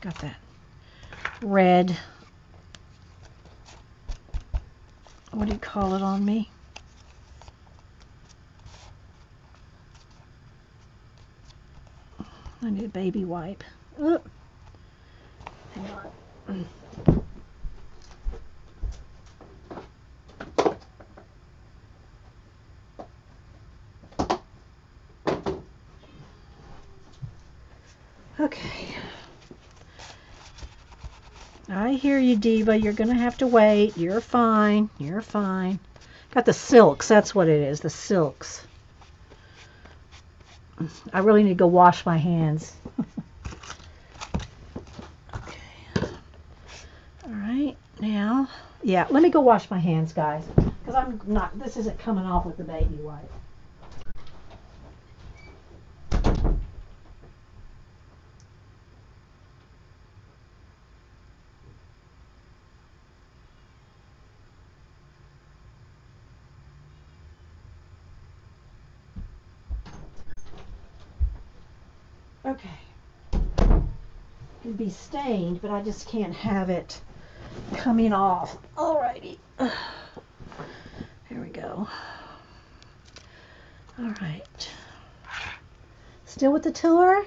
Got that red, what do you call it on me? I need a baby wipe. Oop. Hang on. Okay. I hear you, Diva. You're going to have to wait. You're fine. You're fine. Got the silks. That's what it is. The silks. I really need to go wash my hands. Okay. All right. Now, yeah, let me go wash my hands, guys. Because I'm not, this isn't coming off with the baby wipe. Okay. It can be stained, but I just can't have it coming off. Alrighty. Here we go. Alright. Still with the tour?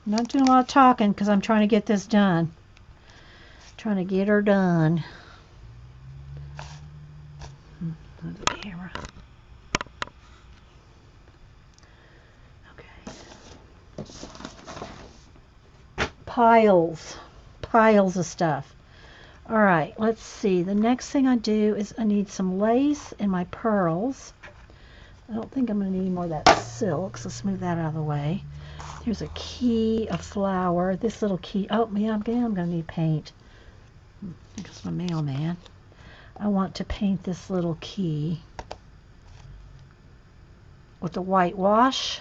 I'm not doing a lot of talking because I'm trying to get this done. Trying to get her done. Move the camera. Okay. Piles of stuff. All right, let's see. The next thing I do is I need some lace and my pearls. I don't think I'm going to need more of that silk, so let's move that out of the way. Here's a key, a flower. This little key. Oh, yeah, I'm going to need paint. Here's my mailman. I want to paint this little key with the whitewash.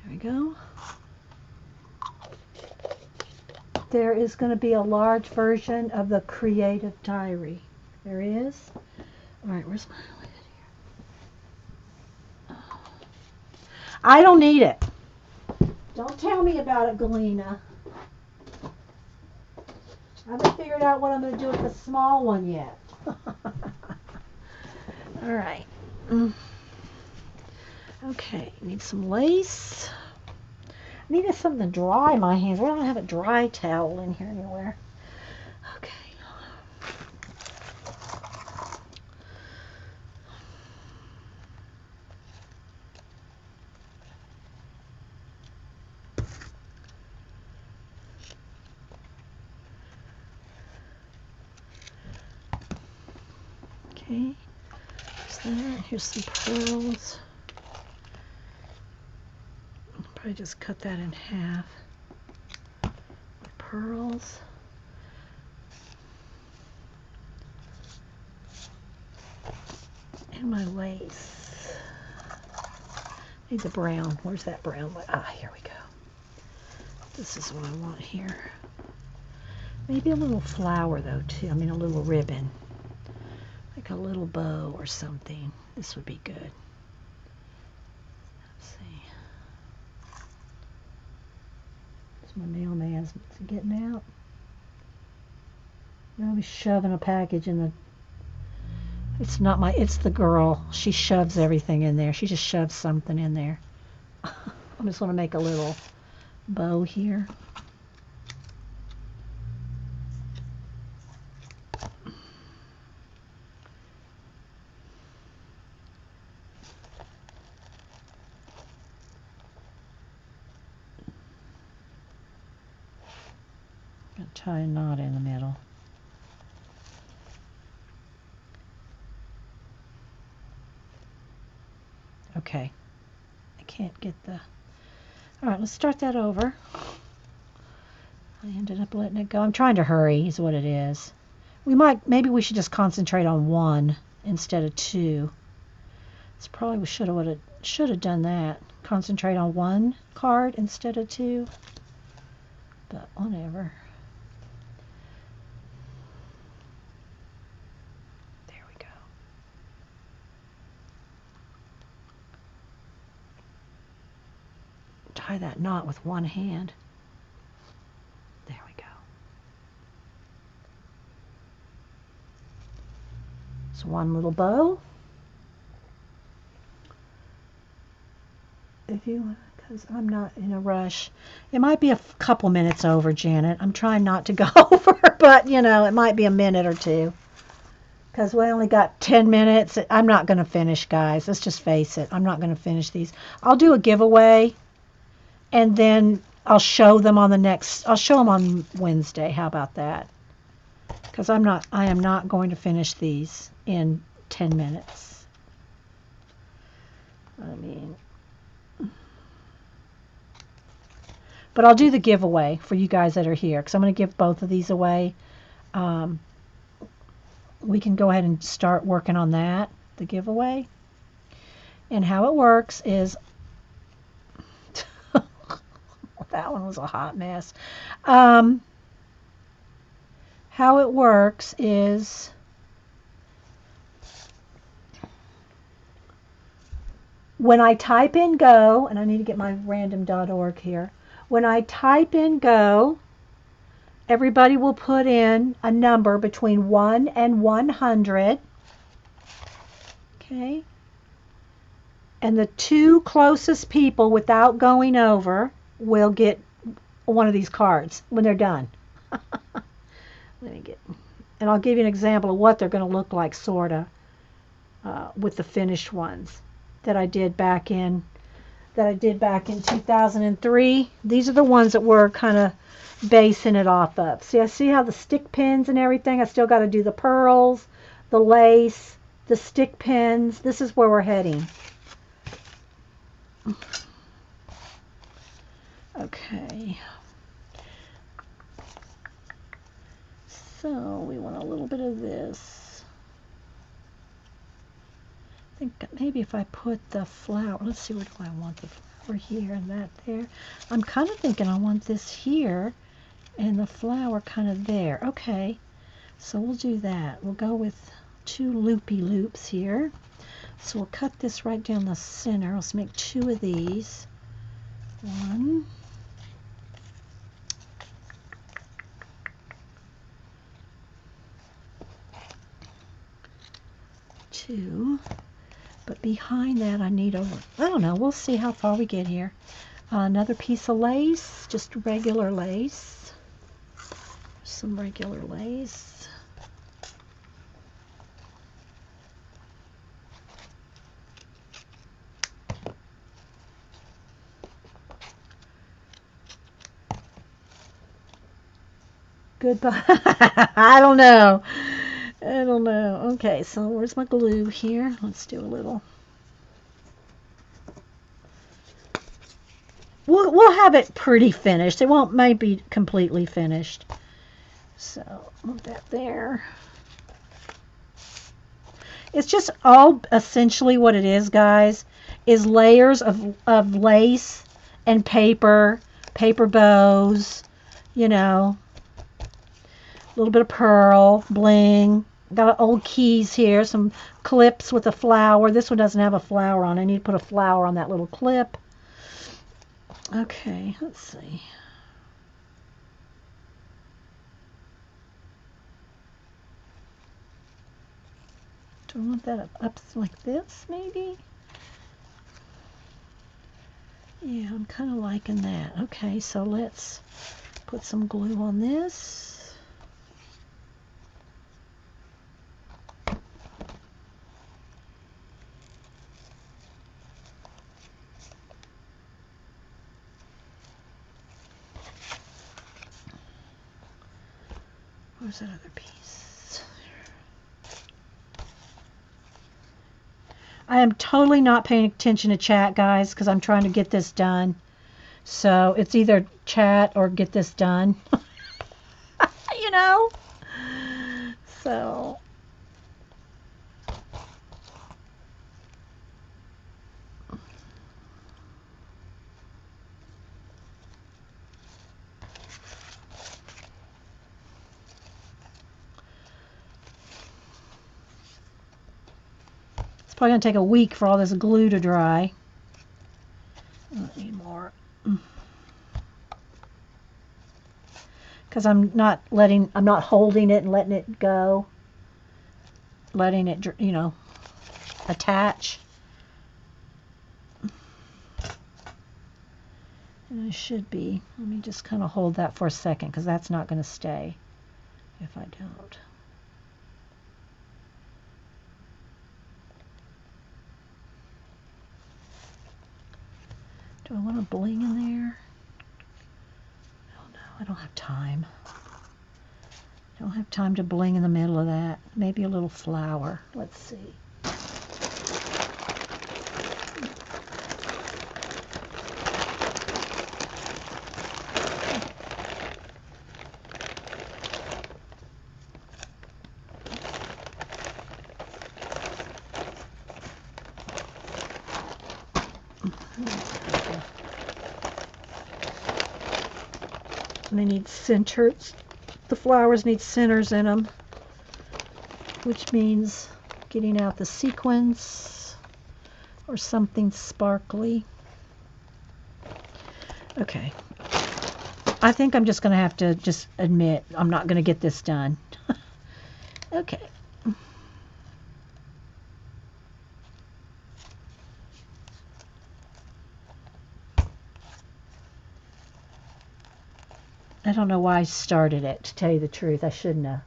There we go. There is going to be a large version of the Creative Diary. There is. All right, where's my lid here? I don't need it. Don't tell me about it, Galena. I haven't figured out what I'm going to do with the small one yet. All right. Okay, need some lace. I needed something to dry my hands. I don't have a dry towel in here anywhere. Okay. Okay. There's that. Here's some pearls. Probably just cut that in half. Pearls. And my lace. Need the brown. Where's that brown? Ah, here we go. This is what I want here. Maybe a little flower though too. I mean a little ribbon. Like a little bow or something. This would be good. Let's see. My mailman's getting out. I'll be shoving a package in the. It's not my. It's the girl. She shoves everything in there. She just shoves something in there. I just want to make a little bow here. Tie a knot in the middle. Okay. I can't get the... All right, let's start that over. I ended up letting it go. I'm trying to hurry is what it is. Maybe we should just concentrate on one instead of two. It's probably we should have done that. Concentrate on one card instead of two. But whatever. Tie that knot with one hand. There we go. So one little bow. If you, because I'm not in a rush. It might be a couple minutes over, Janet. I'm trying not to go over, but you know, it might be a minute or two. Because we only got 10 minutes. I'm not going to finish, guys. Let's just face it. I'm not going to finish these. I'll do a giveaway. And then I'll show them on I'll show them on Wednesday. How about that? Because I am not going to finish these in 10 minutes. I mean, but I'll do the giveaway for you guys that are here. Because I'm going to give both of these away. We can go ahead and start working on that, the giveaway. And how it works is... That one was a hot mess. How it works is when I type in go, and I need to get my random.org here. When I type in go, everybody will put in a number between 1 and 100. Okay. And the two closest people without going over will get one of these cards when they're done. Let me get And I'll give you an example of what they're going to look like, sort of, with the finished ones that I did back in 2003. These are the ones that we're kind of basing it off of. See, I see how the stick pins and everything. I still got to do the pearls, the lace, the stick pins. This is where we're heading. Okay. So we want a little bit of this. I think maybe if I put the flower, let's see, where do I want the flower here and that there? I'm kind of thinking I want this here and the flower kind of there. Okay, so we'll do that. We'll go with 2 loopy loops here. So we'll cut this right down the center. Let's make 2 of these. 1. 2. But behind that I need I don't know, we'll see how far we get here. Another piece of lace, just regular lace. Some regular lace. Goodbye. I don't know. Okay, so where's my glue here? Let's do a little. We'll have it pretty finished. It won't might be completely finished. So move that there. It's just all essentially what it is, guys, is layers of lace and paper bows, you know, a little bit of pearl, bling. Got old keys here, some clips with a flower. This one doesn't have a flower on. I need to put a flower on that little clip. Okay, let's see. Do I want that up like this, maybe? Yeah, I'm kind of liking that. Okay, so let's put some glue on this. Where's that other piece? I am totally not paying attention to chat, guys, because I'm trying to get this done. So it's either chat or get this done. You know? So. It's probably going to take a week for all this glue to dry. I don't need more. Because I'm not holding it and letting it go. Letting it, you know, attach. And it should be. Let me just kind of hold that for a second because that's not going to stay if I don't. Do I want a bling in there? Oh no, I don't have time. I don't have time to bling in the middle of that. Maybe a little flower. Let's see. And they need centers. The flowers need centers in them, which means getting out the sequins or something sparkly. Okay. I think I'm just going to have to just admit I'm not going to get this done. Okay. I don't know why I started it, to tell you the truth. I shouldn't have.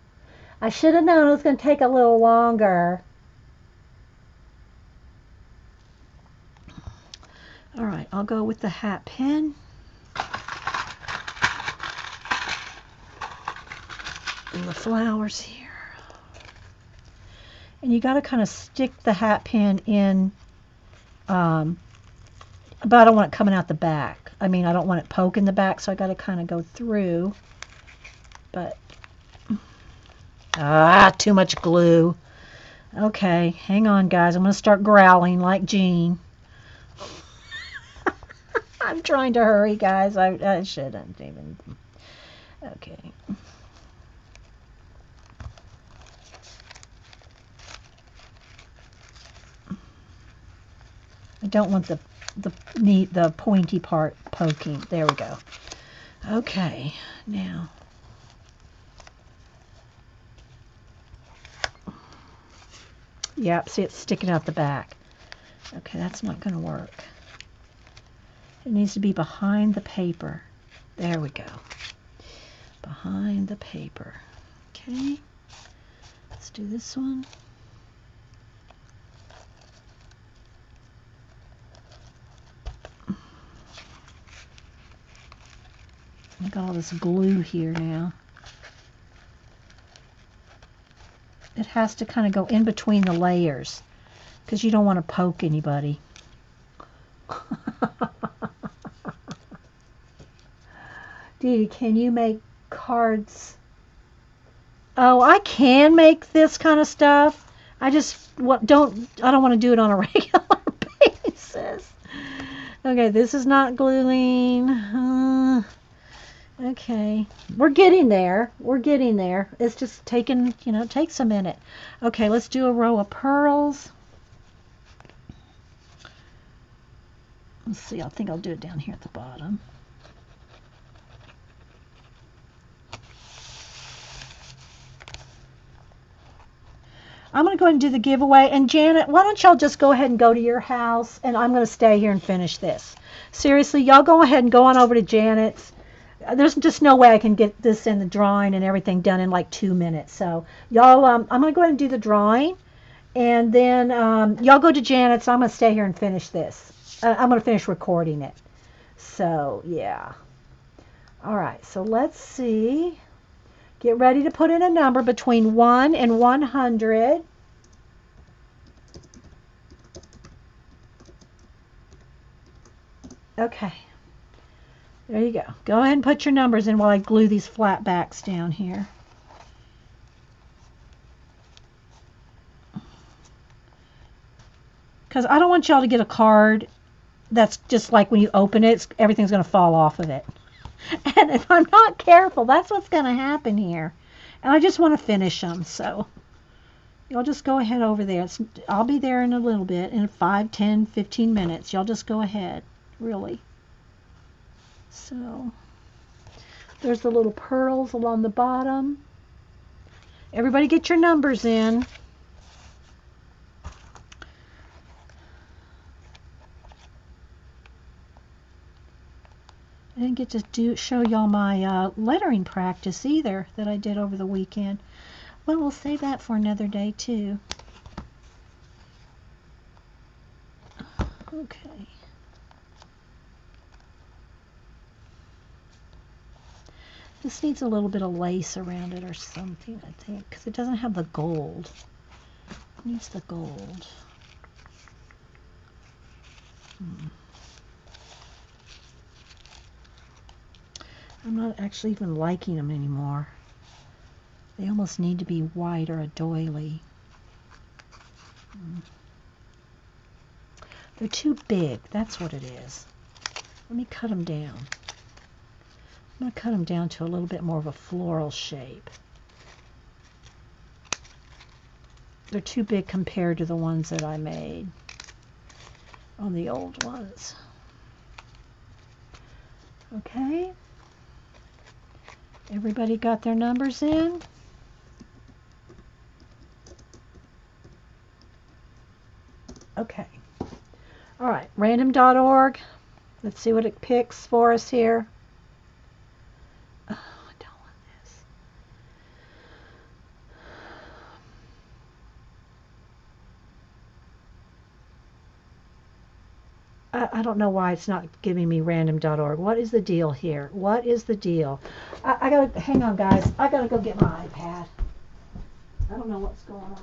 I should have known it was going to take a little longer. All right, I'll go with the hat pin. And the flowers here. And you got to kind of stick the hat pin in, but I don't want it coming out the back. I mean, I don't want it poking the back, so I got to kind of go through. But, too much glue. Okay, hang on, guys. I'm going to start growling like Jean. I'm trying to hurry, guys. I shouldn't even. Okay. I don't want the pointy part poking. There we go. Okay, now. Yep, see it's sticking out the back. Okay, that's not going to work. It needs to be behind the paper. There we go. Behind the paper. Okay, let's do this one. I got all this glue here now. It has to kind of go in between the layers because you don't want to poke anybody. Dee Dee, can you make cards? Oh, I can make this kind of stuff. I don't want to do it on a regular basis. Okay, this is not gluing. Okay, we're getting there. We're getting there. It's just taking, it takes a minute. Okay, let's do a row of pearls. Let's see, I think I'll do it down here at the bottom. I'm going to go ahead and do the giveaway. And Janet, why don't y'all just go ahead and go to your house, and I'm going to stay here and finish this. Seriously, y'all go ahead and go on over to Janet's. There's just no way I can get this in the drawing and everything done in like 2 minutes. So y'all, I'm going to go ahead and do the drawing, and then y'all go to Janet's. I'm going to stay here and finish this. I'm going to finish recording it. So yeah. All right. So let's see. Get ready to put in a number between 1 and 100. Okay. There you go. Go ahead and put your numbers in while I glue these flat backs down here. Because I don't want y'all to get a card that's just like when you open it, everything's going to fall off of it. And if I'm not careful, that's what's going to happen here. And I just want to finish them, so y'all just go ahead over there. I'll be there in a little bit, in 5, 10, 15 minutes. Y'all just go ahead, really. So there's the little pearls along the bottom. Everybody get your numbers in. I didn't get to show y'all my lettering practice either that I did over the weekend. Well, we'll save that for another day too. Okay. This needs a little bit of lace around it or something, I think, because it doesn't have the gold. It needs the gold. I'm not actually even liking them anymore. They almost need to be white or a doily. They're too big. That's what it is. Let me cut them down. I'm going to cut them down to a little bit more of a floral shape. They're too big compared to the ones that I made on the old ones. Okay. Everybody got their numbers in? Okay. All right, random.org. Let's see what it picks for us here. Oh, I don't want I don't know why it's not giving me random.org. What is the deal here? What is the deal? I gotta, hang on guys. I gotta go get my iPad. I don't know what's going on.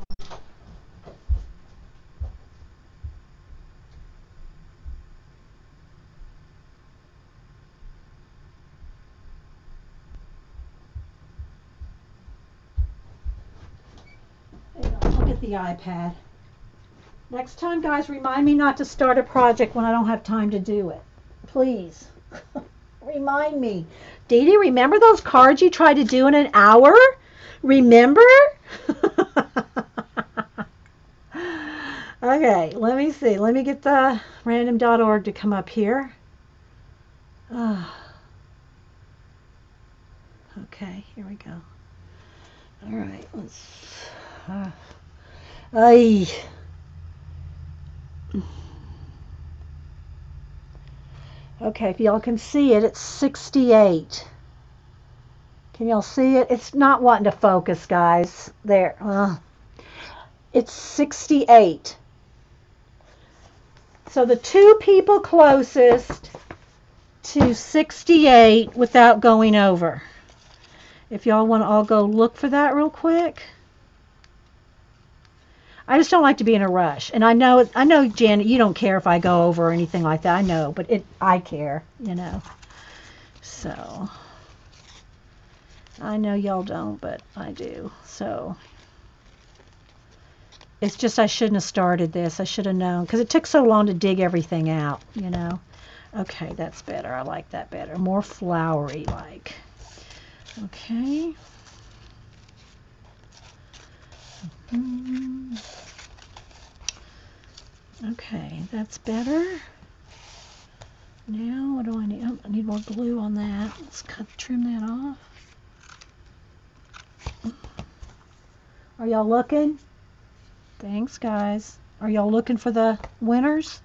I'll get the iPad. Next time, guys, remind me not to start a project when I don't have time to do it. Please. Remind me. Dee Dee, remember those cards you tried to do in an hour? Remember? Okay, let me see. Let me get the random.org to come up here. Okay, here we go. All right, let's... Ay. Okay, if y'all can see it, it's 68. Can y'all see it? It's not wanting to focus, guys. There. It's 68. So the two people closest to 68 without going over. If y'all want to all go look for that real quick. I just don't like to be in a rush. And I know, Janet, you don't care if I go over or anything like that. I know, but I care, you know. So, I know y'all don't, but I do. So, it's just I shouldn't have started this. I should have known, because it took so long to dig everything out, you know. Okay, that's better. I like that better. More flowery like. Okay. Okay, that's better. Now, what do I need? Oh, I need more glue on that. Let's trim that off. Are y'all looking? Thanks, guys. Are y'all looking for the winners?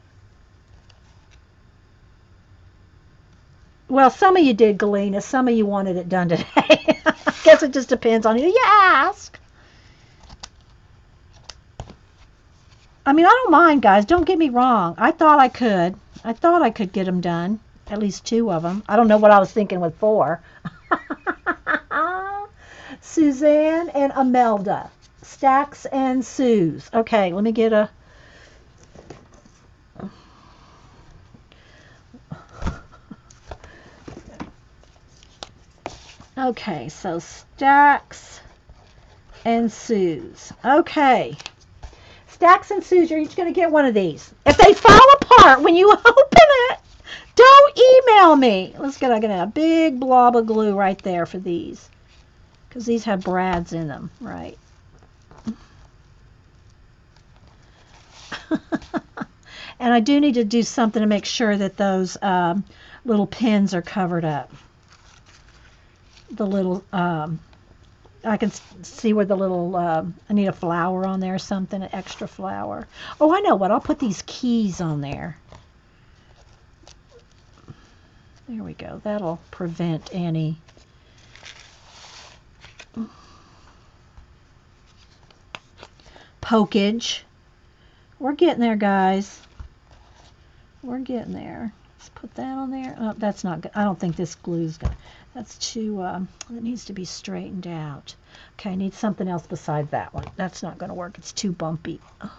Well, some of you did, Galena. Some of you wanted it done today. I guess it just depends on who you ask. I mean, I don't mind, guys. Don't get me wrong. I thought I could. I thought I could get them done. At least 2 of them. I don't know what I was thinking with 4. Suzanne and Imelda. Stacks and Suze. Okay, let me get a... Okay, so Stacks and Suze. Okay. Stacks and Suze, you're each going to get one of these. If they fall apart when you open it, don't email me. Let's get a big blob of glue right there for these. Because these have brads in them, right? And I do need to do something to make sure that those little pins are covered up. The little... I can see where the little, I need a flower on there or something, an extra flower. Oh, I know what, I'll put these keys on there. There we go, that'll prevent any pokage. We're getting there, guys. We're getting there. Let's put that on there. Oh, that's not good. I don't think this glue's good. That's too, it needs to be straightened out. Okay, I need something else besides that one. That's not going to work. It's too bumpy. Oh,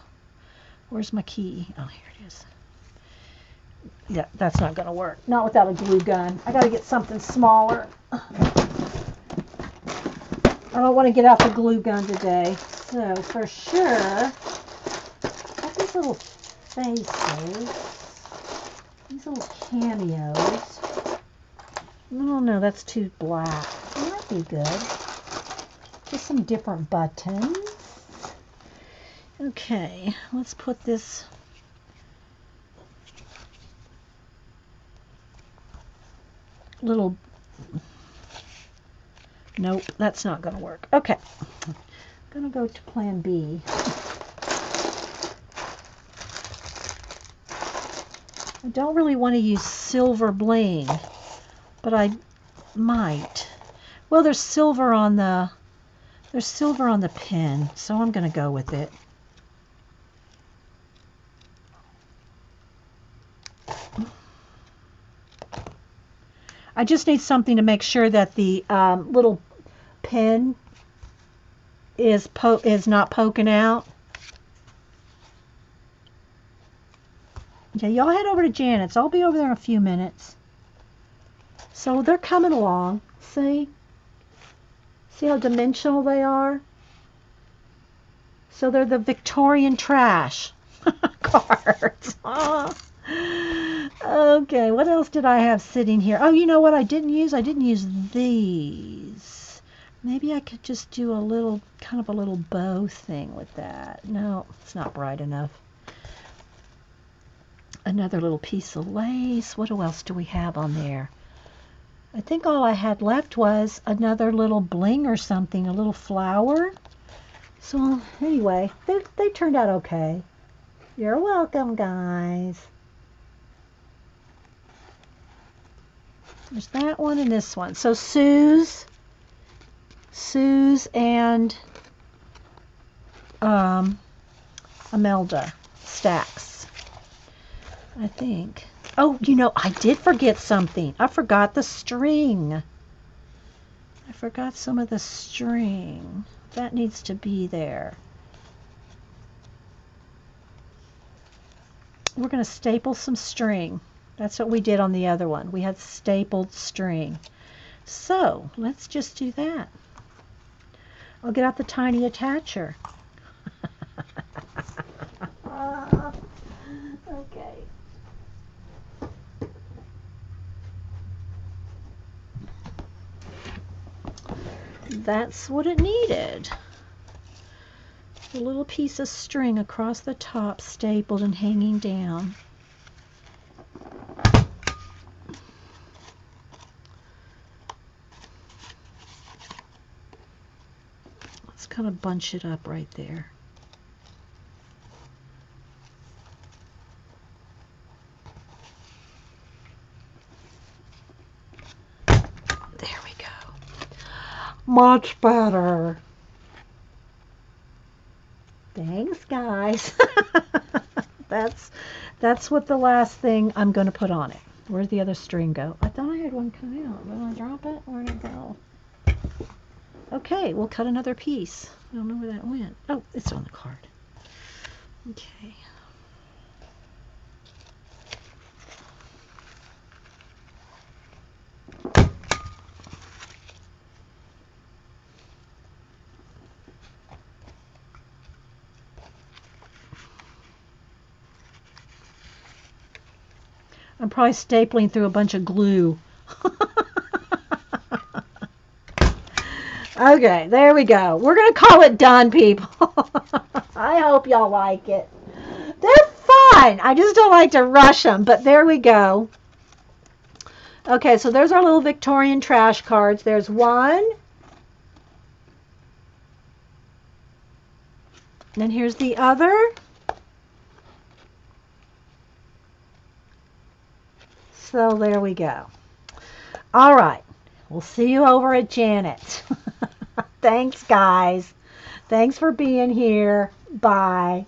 where's my key? Oh, here it is. Yeah, that's not going to work. Not without a glue gun. I got to get something smaller. I don't want to get out the glue gun today. So, for sure, got these little faces. These little cameos. Oh no, that's too black. That might be good. Just some different buttons. Okay, let's put this little... Nope, that's not going to work. Okay, I'm going to go to plan B. I don't really want to use silver bling, but I might. Well, there's silver on the pin, so I'm going to go with it. I just need something to make sure that the little pin is not poking out. Okay, y'all head over to Janet's. I'll be over there in a few minutes. So they're coming along. See? See how dimensional they are? So they're the Victorian trash cards. Okay, what else did I have sitting here? Oh, you know what I didn't use? I didn't use these. Maybe I could just do a little, kind of a little bow thing with that. No, it's not bright enough. Another little piece of lace. What else do we have on there? I think all I had left was another little bling or something, a little flower. So anyway, they turned out okay. You're welcome, guys. There's that one and this one. So Sue's and Imelda stacks, I think. Oh, you know, I did forget something. I forgot the string. I forgot some of the string. That needs to be there. We're going to staple some string. That's what we did on the other one. We had stapled string. So let's just do that. I'll get out the tiny attacher. Okay. That's what it needed. A little piece of string across the top, stapled and hanging down. Let's kind of bunch it up right there. There we go. Much better. Thanks, guys. That's what the last thing I'm going to put on it. Where'd the other string go? I thought I had one come out. Did I drop it? Where'd it go? Okay, we'll cut another piece. I don't know where that went. Oh, it's on the card. Okay. I'm probably stapling through a bunch of glue. Okay, there we go. We're going to call it done, people. I hope y'all like it. They're fun. I just don't like to rush them, but there we go. Okay, so there's our little Victorian trash cards. There's one. And then here's the other. So there we go. All right. We'll see you over at Janet's. Thanks, guys. Thanks for being here. Bye.